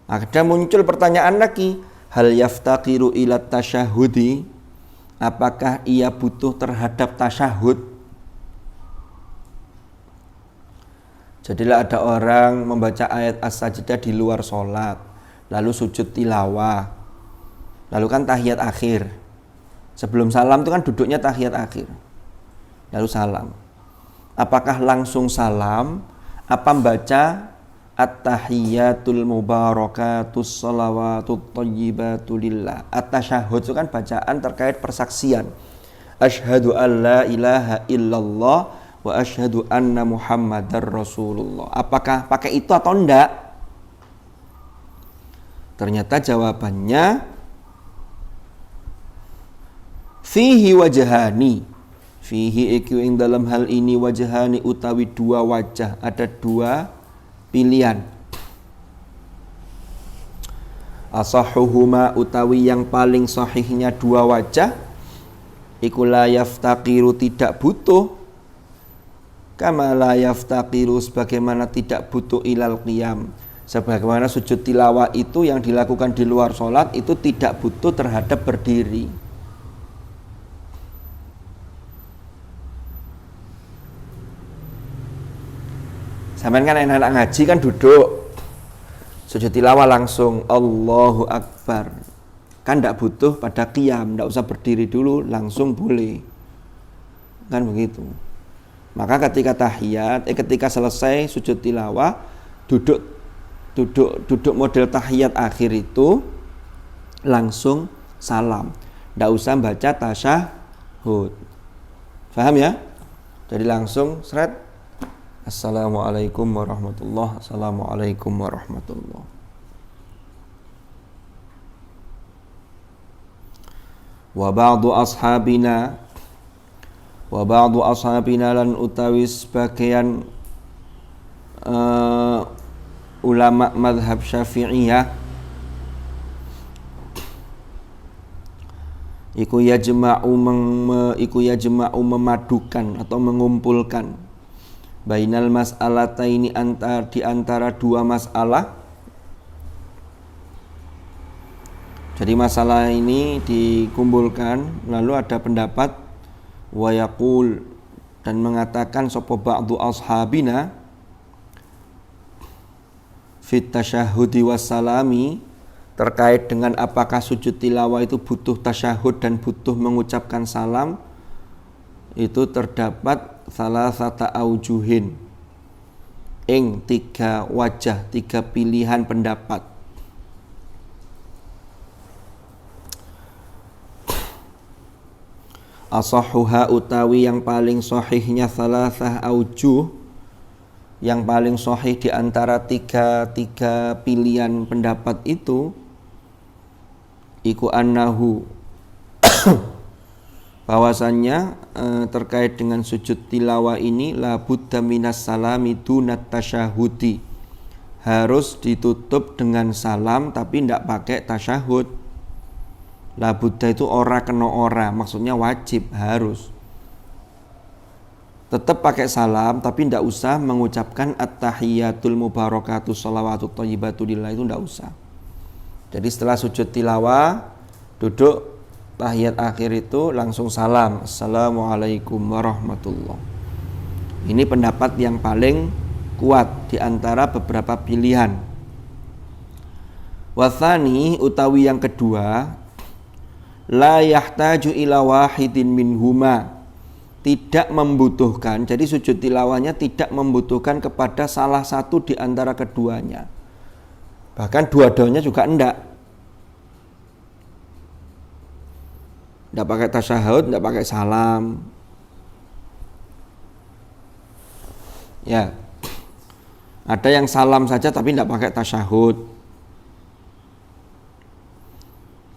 Ada muncul pertanyaan lagi, hal yaftaqiru ila tasyahudi, apakah ia butuh terhadap tasyahud? Jadilah ada orang membaca ayat as-sajdah di luar sholat, lalu sujud tilawah, lalu kan tahiyat akhir. Sebelum salam itu kan duduknya tahiyat akhir, lalu salam. Apakah langsung salam, apa membaca at-tahiyyatul mubarakatus shalawatut thayyibatu lillah. At-tasyahud itu kan bacaan terkait persaksian. Asyhadu an la ilaha illallah wa asyhadu anna muhammadar rasulullah. Apakah pakai itu atau enggak? Ternyata jawabannya fihi wajhani. Fihi iku ing dalam hal ini wajhani, utawi dua wajah, ada dua pilihan. Asahuhuma, utawi yang paling sahihnya dua wajah, iku la yaftaqiru, tidak butuh, kama la yaftaqiru, sebagaimana tidak butuh ilal qiyam, sebagaimana sujud tilawah itu yang dilakukan di luar sholat itu tidak butuh terhadap berdiri. Sampeyan kan anak-anak ngaji kan duduk, sujud tilawah langsung Allahu Akbar, kan tidak butuh pada qiyam, tidak usah berdiri dulu, langsung boleh, kan begitu. Maka ketika tahiyat, ketika selesai sujud tilawah, duduk model tahiyat akhir itu langsung salam, tidak usah baca tasyahud. Paham ya? Jadi langsung seret, Assalamualaikum warahmatullahi, Assalamualaikum warahmatullahi. Wa ba'du ashabina lan utawi sebagian ulama mazhab Syafi'iyah iku yajma'u memadukan atau mengumpulkan bainal mas'alataini, di antara dua masalah. Jadi masalah ini dikumpulkan, lalu ada pendapat wa yaqul, dan mengatakan sapa ba'du ashabina fit tasyahudi wassalami, terkait dengan apakah sujud tilawah itu butuh tasyahud dan butuh mengucapkan salam, itu terdapat salasata aujuhin, ing tiga wajah, tiga pilihan pendapat. Asahhuha utawi yang paling sahihnya salasah aujuh, yang paling sahih di antara tiga pilihan pendapat itu iku annahu bahwasannya terkait dengan sujud tilawah ini la budda minas salami dunat tasyahudi, harus ditutup dengan salam tapi tidak pakai tasyahud. La budda itu ora kena ora, maksudnya wajib, harus tetap pakai salam tapi tidak usah mengucapkan at-tahiyatul mubarakatuh sholawatut thayyibatu lillah, itu tidak usah. Jadi setelah sujud tilawah duduk tahiyat akhir itu langsung salam, assalamualaikum warahmatullah. Ini pendapat yang paling kuat di antara beberapa pilihan. Wathani utawi yang kedua, la yahtaju ila wahidin minhuma, tidak membutuhkan, jadi sujud tilawahnya tidak membutuhkan kepada salah satu di antara keduanya, bahkan dua-duanya juga enggak pakai tasyahud, enggak pakai salam ya. Ada yang salam saja tapi enggak pakai tasyahud,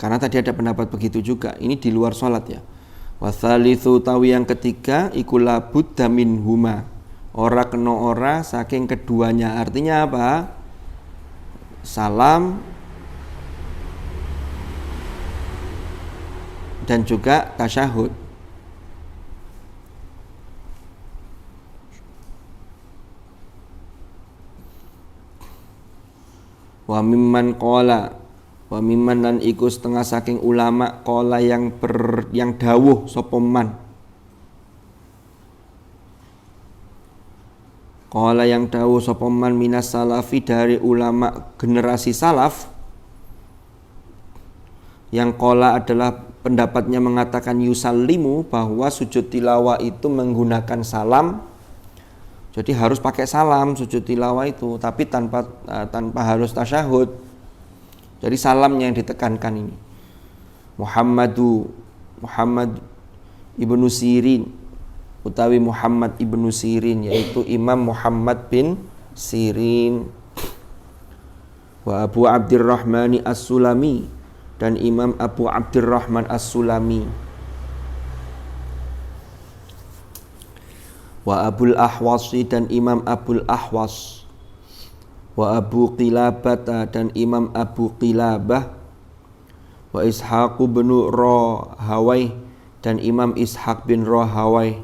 karena tadi ada pendapat begitu juga. Ini di luar sholat ya. Wathalithu tawi yang ketiga iku la budda minhuma, ora kena ora saking keduanya. Artinya apa? Salam dan juga tasyahud. Wa mimman qala, wa mimman lan iku setengah saking ulama qala yang dawuh sapa man. Qala yang dawuh sapa man minas salafi, dari ulama generasi salaf. Yang qala adalah pendapatnya mengatakan yusallimu, bahwa sujud tilawah itu menggunakan salam. Jadi harus pakai salam sujud tilawah itu, tapi tanpa harus tasyahud. Jadi salamnya yang ditekankan ini. Muhammad ibnu Sirin utawi Muhammad ibnu Sirin, yaitu Imam Muhammad bin Sirin. Wa Abu Abdurrahman As-Sulami, dan Imam Abu Abdurrahman As-Sulami. Wa Abul Ahwasi, dan Imam Abul Ahwas. Wa Abu Qilabah, dan Imam Abu Qilabah. Wa Ishaq bin Rahawai, dan Imam Ishaq bin Rahawai.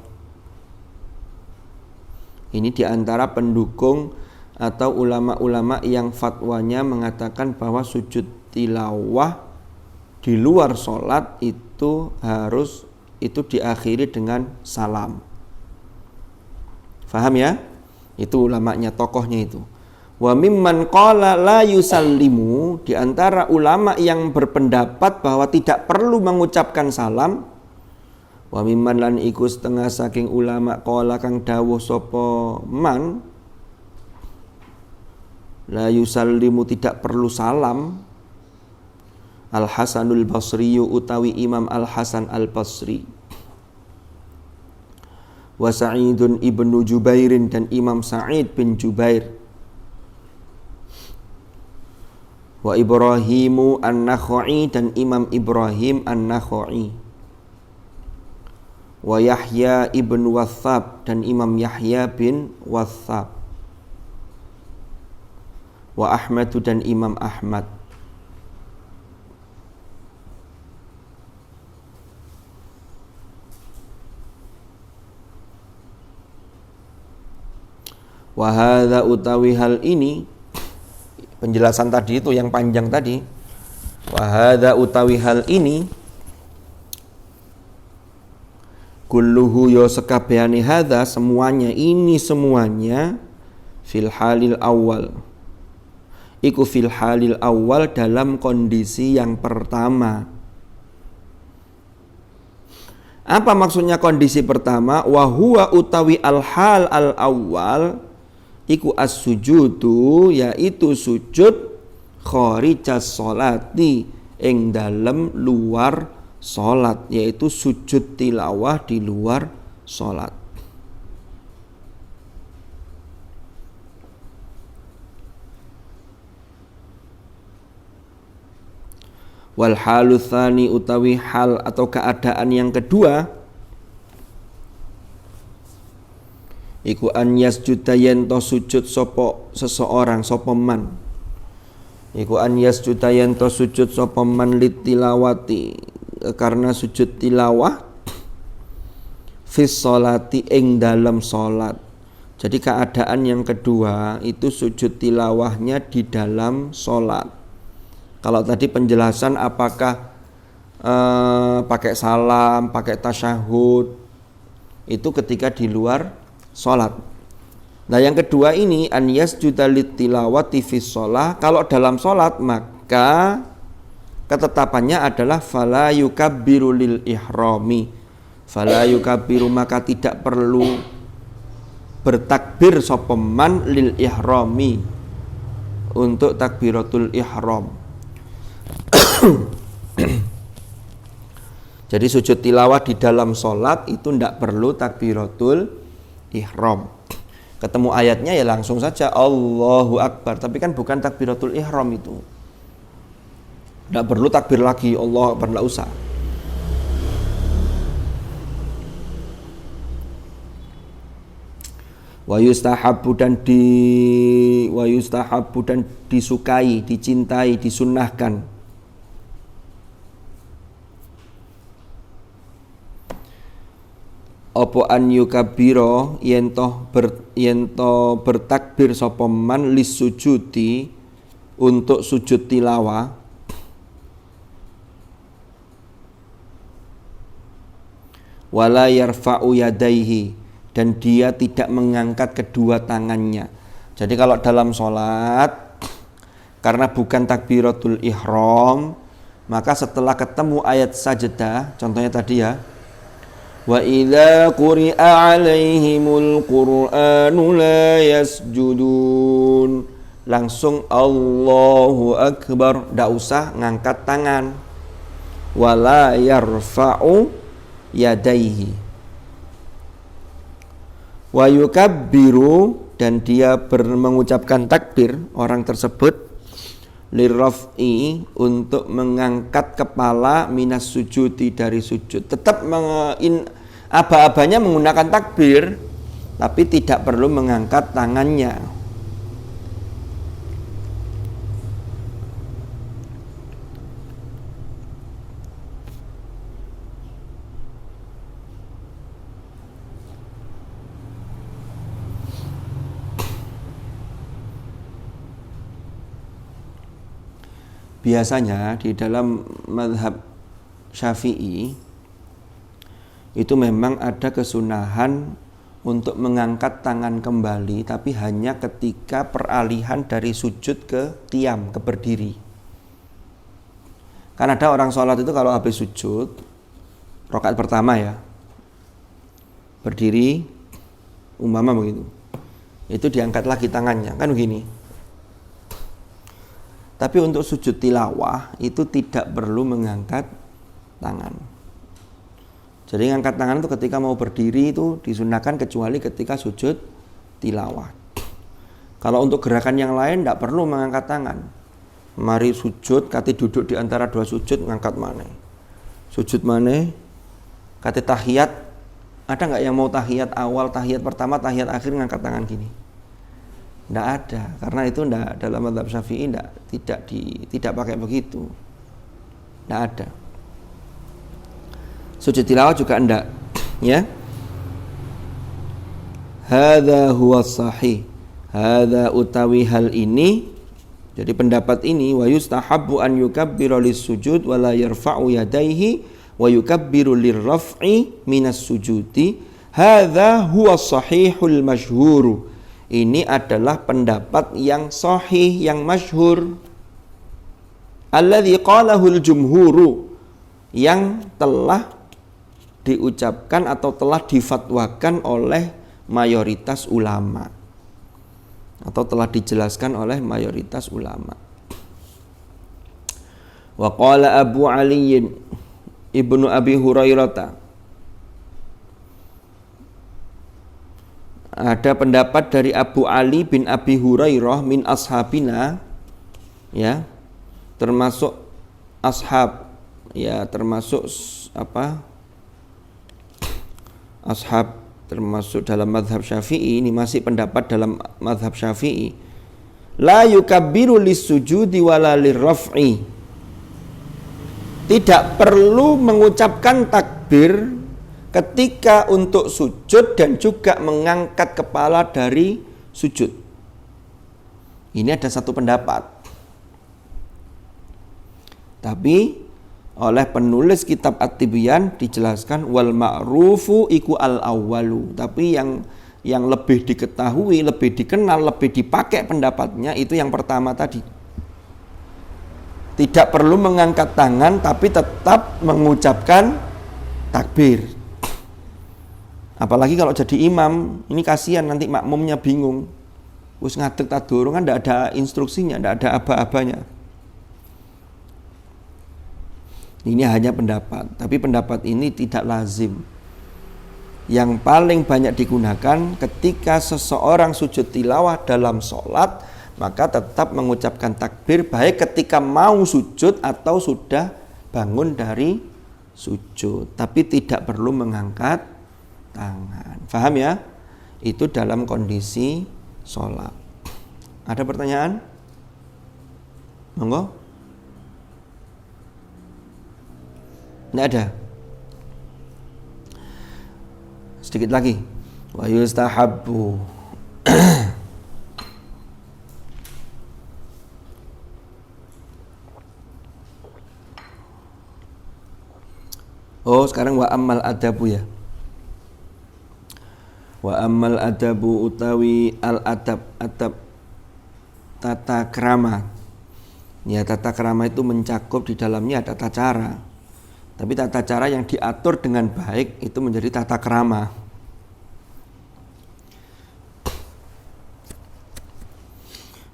Ini diantara pendukung atau ulama-ulama yang fatwanya mengatakan bahwa sujud tilawah di luar sholat itu diakhiri dengan salam. Faham ya? Itu ulamanya, tokohnya itu. Wa mimman qala la yusallimu, di antara ulama yang berpendapat bahwa tidak perlu mengucapkan salam. Wa mimman lan iku setengah saking ulama qala kang dawuh sapa man la yusallimu, tidak perlu salam. Al Hasanul Basri, utawi Imam Al Hasan Al Basri. Wa Sa'idun ibnu Jubairin, dan Imam Sa'id bin Jubair. Wa Ibrahimu An-Nakhai, dan Imam Ibrahim An-Nakhai. Wa Yahya ibn Wathab, dan Imam Yahya bin Wathab. Wa Ahmadu, dan Imam Ahmad. Wa hadza, utawi hal ini, penjelasan tadi itu yang panjang tadi. Wa hadza, utawi hal ini, kulluhu yo sekabehane hadza, semuanya ini, semuanya fil halil awal, iku fil halil awal, dalam kondisi yang pertama. Apa maksudnya kondisi pertama? Wa huwa, utawi al hal al awal, iku as-sujudu, yaitu sujud kharijas sholati, ing dalem luar sholat, yaitu sujud tilawah di luar sholat. Wal halu tsani utawi hal atau keadaan yang kedua iku an yasjuda yen to sujud sapa seseorang sapa man iku an yasjuda yen to sujud sapa man litilawati karena sujud tilawah fis sholati ing dalam salat. Jadi keadaan yang kedua itu sujud tilawahnya di dalam salat. Kalau tadi penjelasan apakah pakai salam, pakai tasyahud, itu ketika di luar sholat. Nah yang kedua ini an yasjuda litilawati fis sholah. Kalau dalam sholat maka ketetapannya adalah fala yukabbiru lil ihrami. Fala yukabbiru maka tidak perlu bertakbir sapa man lil ihrami untuk takbiratul ihram. Jadi sujud tilawah di dalam sholat itu tidak perlu takbiratul ihram. Ketemu ayatnya ya langsung saja Allahu Akbar. Tapi kan bukan takbiratul ihram itu. Tidak perlu takbir lagi Allah Akbar, tidak usah. Wa yustahabbu dan disukai, dicintai, disunnahkan apa an yukabbiro yen to bertakbir sapa man lis sujudi untuk sujud tilawah wala yarfa'u yadaihi dan dia tidak mengangkat kedua tangannya. Jadi kalau dalam sholat karena bukan takbiratul ihram maka setelah ketemu ayat sajdah, contohnya tadi ya, wa idza quri'a 'alaihimul qur'anu la yasjudun, langsung Allahu Akbar, tidak usah ngangkat tangan. Wala yarfa'u yadaihi wa yukabbiru dan dia mengucapkan takbir orang tersebut lirraf'i untuk mengangkat kepala minas sujudi dari sujud. Tetap aba-abanya menggunakan takbir tapi tidak perlu mengangkat tangannya. Biasanya di dalam mazhab Syafi'i itu memang ada kesunahan untuk mengangkat tangan kembali, tapi hanya ketika peralihan dari sujud ke qiyam, ke berdiri. Kan ada orang sholat itu kalau habis sujud rakaat pertama ya, berdiri umpama begitu, itu diangkat lagi tangannya, kan begini. Tapi untuk sujud tilawah itu tidak perlu mengangkat tangan. Jadi mengangkat tangan itu ketika mau berdiri itu disunahkan kecuali ketika sujud tilawah. Kalau untuk gerakan yang lain tidak perlu mengangkat tangan. Mari sujud, kate duduk di antara dua sujud ngangkat maneh. Sujud maneh, kate tahiyat, ada nggak yang mau tahiyat awal, tahiyat pertama, tahiyat akhir ngangkat tangan gini? Tidak ada, karena itu tidak, dalam mazhab Syafi'i tidak pakai begitu. Tidak ada. Sujud tilawah juga tidak, ya. Hadza huwa sahih. Hadza utawi hal ini. Jadi pendapat ini wa yustahabbu an yukabbiru lis-sujud wa la yarfa'u yadayhi wa yukabbiru lirraf'i minas sujudi. Hadza huwa sahihul masyhur. Ini adalah pendapat yang sahih, yang masyhur. Alladzi qalahul jumhuru, yang telah diucapkan atau telah difatwakan oleh mayoritas ulama atau telah dijelaskan oleh mayoritas ulama. Wa qala Abu Ali Ibnu Abi Hurairah. Ada pendapat dari Abu Ali bin Abi Hurairah min ashabina, ya, termasuk ashab, ya, termasuk apa? Ashab, termasuk dalam mazhab Syafi'i. Ini masih pendapat dalam mazhab Syafi'i. La yukabbiru lis-sujudi wala lirraf'i. Tidak perlu mengucapkan takbir ketika untuk sujud dan juga mengangkat kepala dari sujud. Ini ada satu pendapat. Tapi oleh penulis kitab At-Tibyan dijelaskan wal ma'rufu iku al-awwalu. Tapi yang lebih diketahui, lebih dikenal, lebih dipakai pendapatnya itu yang pertama tadi. Tidak perlu mengangkat tangan tapi tetap mengucapkan takbir. Apalagi kalau jadi imam, ini kasihan nanti makmumnya bingung. Wis ngadeg tak dorong kan tidak ada instruksinya, tidak ada aba-abanya. Ini hanya pendapat, tapi pendapat ini tidak lazim. Yang paling banyak digunakan ketika seseorang sujud tilawah dalam sholat, maka tetap mengucapkan takbir baik ketika mau sujud atau sudah bangun dari sujud. Tapi tidak perlu mengangkat tangan. Faham ya? Itu dalam kondisi sholat. Ada pertanyaan? Monggo? Tidak ada? Sedikit lagi. Wa yustahabbu. Oh, sekarang wa ammal adabu ya. Wa ammal adabu utawi al adab, adab tata krama. Ya, tata krama itu mencakup di dalamnya ada tata cara. Tapi tata cara yang diatur dengan baik itu menjadi tata krama.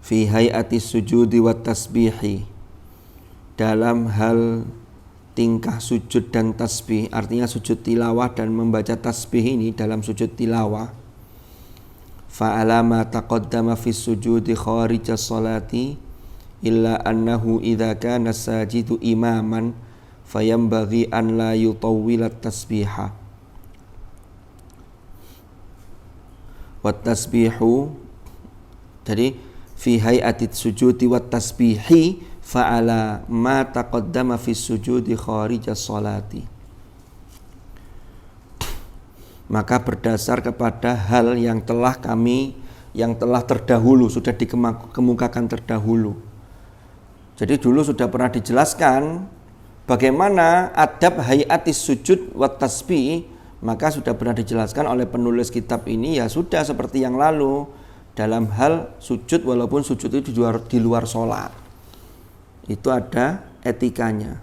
Fi hayati sujudi wat tasbihi. Dalam hal tingkah sujud dan tasbih, artinya sujud tilawah dan membaca tasbih ini dalam sujud tilawah. Fa'ala ma taqaddama fi sujudi kharija sholati illa annahu idza kana sajidu imaman fayambaghi an la yutawwilat tasbiha. Wat tasbihu, jadi fi hayati sujudi wat tasbihi fa'ala ma taqaddama fi sujudi kharija sholati. Maka berdasar kepada hal yang telah terdahulu, sudah dikemukakan terdahulu. Jadi dulu sudah pernah dijelaskan bagaimana adab hayatis sujud wa tasbih, maka sudah pernah dijelaskan oleh penulis kitab ini, ya sudah seperti yang lalu dalam hal sujud, walaupun sujud itu di luar sholat. Itu ada etikanya.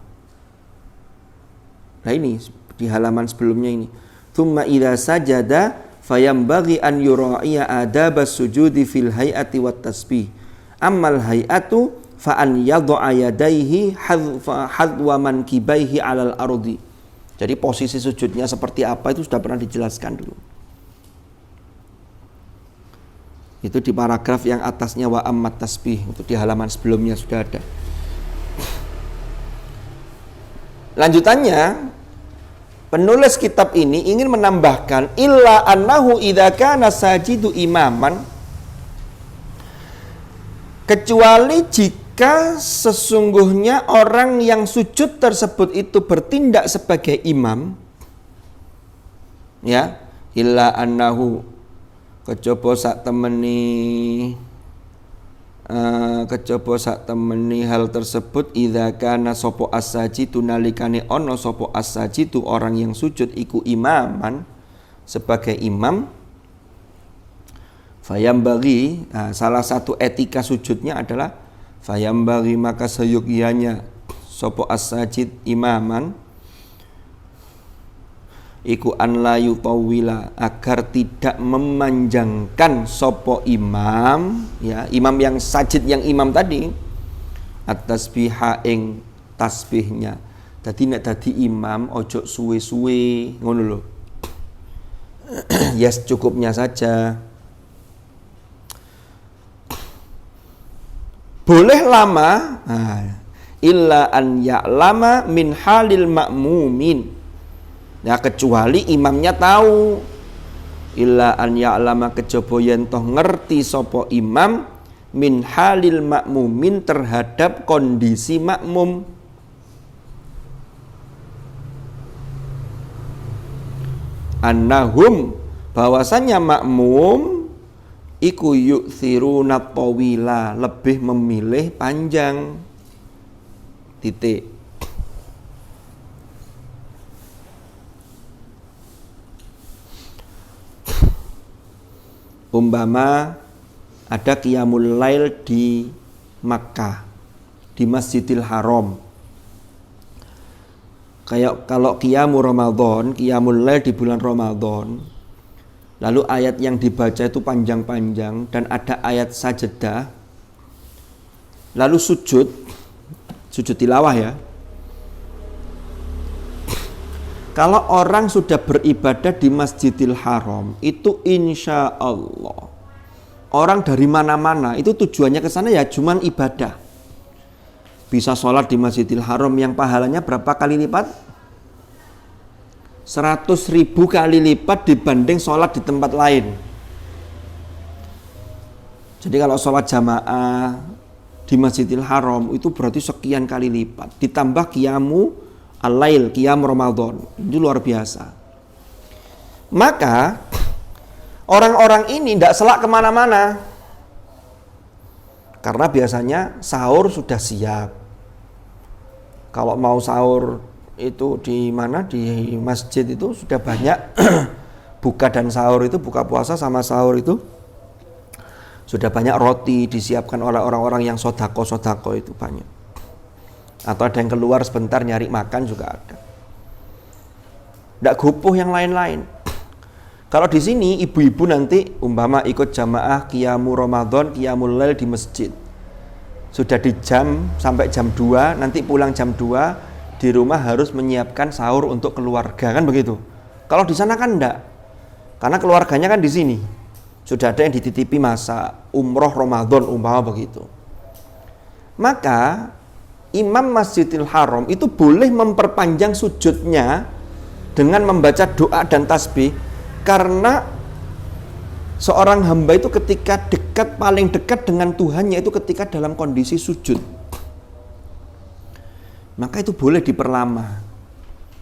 Nah ini di halaman sebelumnya ini. Tsumma idza sajada fayambaghi an yura'iya adabas sujudi fil hay'ati wat tasbih. Ammal hay'atu fa an yad'a yadayhi hadwa mankibaihi 'alal ardi. Jadi posisi sujudnya seperti apa itu sudah pernah dijelaskan dulu. Itu di paragraf yang atasnya wa ammat tasbih, untuk di halaman sebelumnya sudah ada. Lanjutannya, penulis kitab ini ingin menambahkan illa annahu idza kana sajidu imaman, kecuali jika sesungguhnya orang yang sujud tersebut itu bertindak sebagai imam, ya, illa annahu, kejaba sak temeni hal tersebut idza kana sapa as-sajidu nalikane ana sapa as-sajidu orang yang sujud iku imaman, sebagai imam. Fayambaghi, salah satu etika sujudnya adalah fayambaghi, maka seyogyanya sapa as-sajid imaman iku an la yutawwila, agar tidak memanjangkan sopo imam, ya, imam yang sajid, yang imam tadi, at-tasbiha ing tasbihnya, Dadi nek dadi imam ojo suwe-suwe ngono lho. Yes, cukupnya saja. Boleh lama, illa an ya'lama min halil ma'mumin. Ya kecuali imamnya tahu. Illa an ya'lama kejaba yen toh ngerti sapa imam min halil ma'mumin terhadap kondisi makmum. Annahum bahwasanya makmum iku yu'thiruna tawila lebih memilih panjang. Titik. Umpama ada qiyamul lail di Makkah, di Masjidil Haram. Kayak kalau qiyamul Ramadan, qiyamul lail di bulan Ramadan, lalu ayat yang dibaca itu panjang-panjang dan ada ayat sajadah, lalu sujud tilawah ya. Kalau orang sudah beribadah di Masjidil Haram, itu insya Allah orang dari mana-mana itu tujuannya ke sana ya cuman ibadah. Bisa sholat di Masjidil Haram yang pahalanya berapa kali lipat? 100.000 kali lipat dibanding sholat di tempat lain. Jadi kalau sholat jamaah di Masjidil Haram itu berarti sekian kali lipat. Ditambah qiyamu al-lail, qiyam Ramadan. Itu luar biasa. Maka orang-orang ini tidak selak kemana-mana. Karena biasanya sahur sudah siap. Kalau mau sahur itu di mana? Di masjid itu sudah banyak buka dan sahur itu, buka puasa sama sahur itu sudah banyak roti disiapkan oleh orang-orang yang sodako itu banyak. Atau ada yang keluar sebentar nyari makan juga ada. Tidak gupuh yang lain-lain. Kalau di sini ibu-ibu nanti umpama ikut jamaah qiyamu Ramadan, qiyamul lail di masjid. Sudah di jam sampai jam 2, nanti pulang jam 2, di rumah harus menyiapkan sahur untuk keluarga, kan begitu. Kalau di sana kan enggak. Karena keluarganya kan di sini. Sudah ada yang dititipi masa umroh Ramadan umpama begitu. Maka Imam Masjidil Haram itu boleh memperpanjang sujudnya dengan membaca doa dan tasbih, karena seorang hamba itu ketika paling dekat dengan Tuhannya itu ketika dalam kondisi sujud. Maka itu boleh diperlama.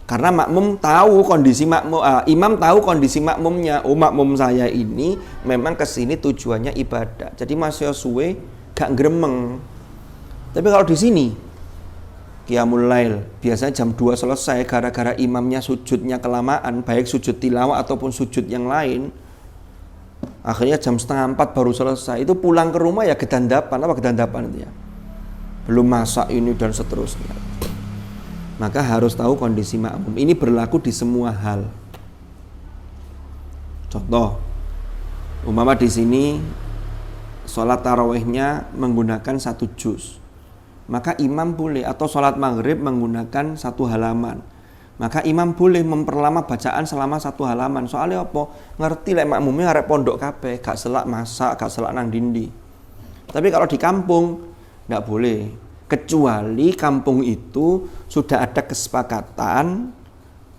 Karena makmum tahu kondisi imam tahu kondisi makmumnya. Oh, makmum saya ini memang kesini tujuannya ibadah. Jadi masih suwe gak gremeng. Tapi kalau di sini qiyamul lail biasanya jam 2 selesai gara-gara imamnya sujudnya kelamaan, baik sujud tilawah ataupun sujud yang lain. Akhirnya jam 3:30 baru selesai. Itu pulang ke rumah ya gedandapan. Apa gedandapan itu ya? Belum masak ini dan seterusnya. Maka harus tahu kondisi makmum. Ini berlaku di semua hal. Contoh, umpama di sini sholat tarawihnya menggunakan 1 juz. Maka imam boleh, atau sholat maghrib menggunakan 1 halaman. Maka imam boleh memperlama bacaan selama 1 halaman. Soalnya apa? Ngerti lek makmumnya arek pondok kabeh, gak selak masak, gak selak nang dindi. Tapi kalau di kampung ndak boleh. Kecuali kampung itu sudah ada kesepakatan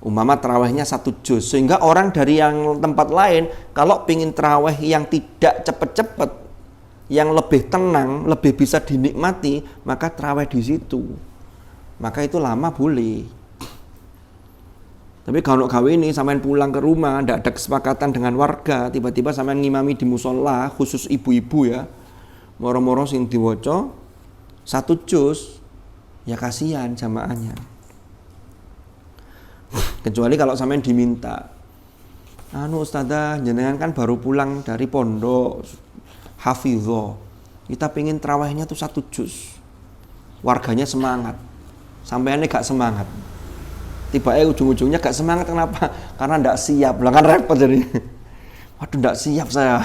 umpama tarawihnya 1 juz, sehingga orang dari yang tempat lain kalau pingin tarawih yang tidak cepet-cepet, yang lebih tenang, lebih bisa dinikmati, maka tarawih di situ. Maka itu lama boleh. Tapi kalau gawe ini sampean pulang ke rumah, tidak ada kesepakatan dengan warga, tiba-tiba sampean ngimami di musola, khusus ibu-ibu ya, moro-moro sing diwaca 1 juz, ya kasihan jamaahnya. Kecuali kalau sampean diminta, ustazah jenengan kan baru pulang dari pondok, hafizah, kita pengen tarawihnya tuh 1 juz, warganya semangat, sampeannya gak semangat. Tiba-tiba ujung-ujungnya gak semangat, kenapa? Karena ndak siap, lah kan repot jadi. Waduh, ndak siap saya.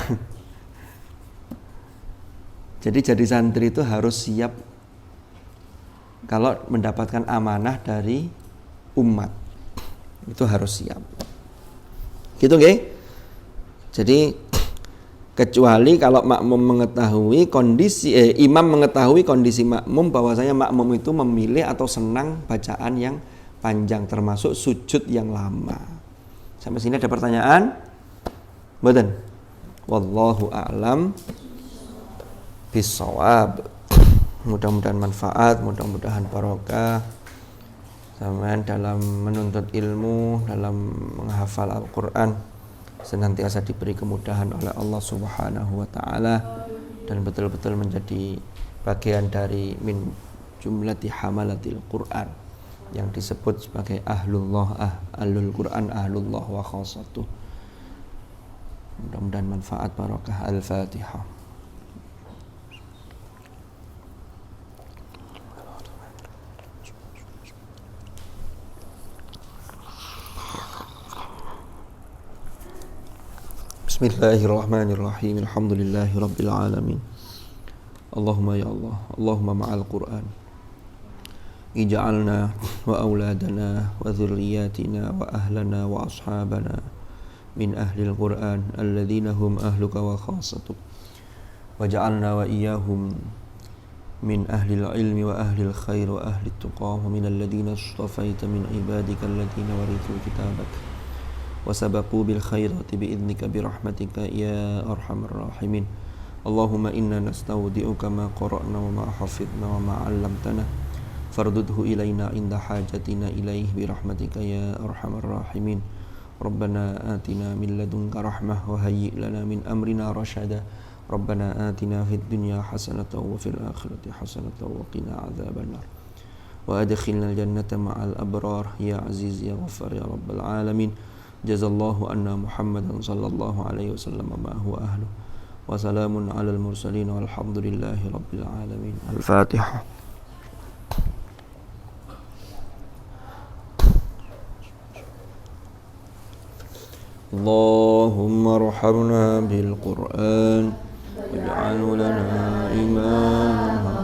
Jadi santri itu harus siap kalau mendapatkan amanah dari umat. Itu harus siap. Gitu nggih. Jadi kecuali kalau makmum mengetahui kondisi imam mengetahui kondisi makmum bahwasanya makmum itu memilih atau senang bacaan yang panjang termasuk sujud yang lama. Sampai sini ada pertanyaan? Mboten. Wallahu a'lam bissawab. Mudah-mudahan manfaat, mudah-mudahan barokah sampean dalam menuntut ilmu, dalam menghafal Al-Qur'an senantiasa diberi kemudahan oleh Allah Subhanahu wa taala dan betul-betul menjadi bagian dari min jumlati hamalatil Qur'an yang disebut sebagai ahlullah, ahlul Qur'an, ahlullah wa khassatuh. Mudah-mudahan manfaat barokah. Al-Fatihah. Bismillahirrahmanirrahim. Alhamdulillahi rabbil alamin. Allahumma ya Allah, Allahumma ma'al Qur'an ij'alna wa auladana wa dhurriyyatina wa ahlana wa ashabana min ahlil Qur'an alladhina hum ahluka wa khasatuk waj'alna wa iyyahum min ahlil ilmi wa ahlil khair wa ahlit tuqah wa min alladhina istafaita min ibadika alladhina warithul kitabak وسبقوا بالخيرات بإذنك برحمتك يا أرحم الراحمين اللهم إنا نستودعك ما قرأنا وما حفظنا وما علمتنا فاردده إلينا عند حاجتنا إليه برحمتك يا أرحم الراحمين ربنا آتنا من لدنك رحمة وهيئ لنا من أمرنا رشدا ربنا آتنا في الدنيا حسنة وفي الآخرة حسنة وقنا عذاب النار وأدخلنا الجنة مع الأبرار يا عزيز يا غفار يا رب العالمين Jazallahu anna Muhammadan sallallahu alaihi wasallam ma huwa ahlu wa salamun alal mursalin walhamdulillahi rabbil alamin. Al-Fatihah. Allahumma arhamna bil Qur'an waj'alhu lana imaman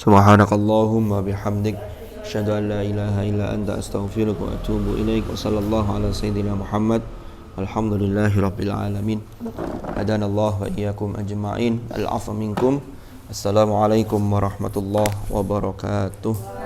Subhanakallahumma bihamdik asyhadu an la ilaha illa anta astaghfiruka wa atubu ilaik wa sallallahu ala sayyidina Muhammad walhamdulillahi rabbil alamin. Hadanallahu wa iyyakum ajma'in. Al-'afwa minkum. Assalamualaikum warahmatullahi wabarakatuh.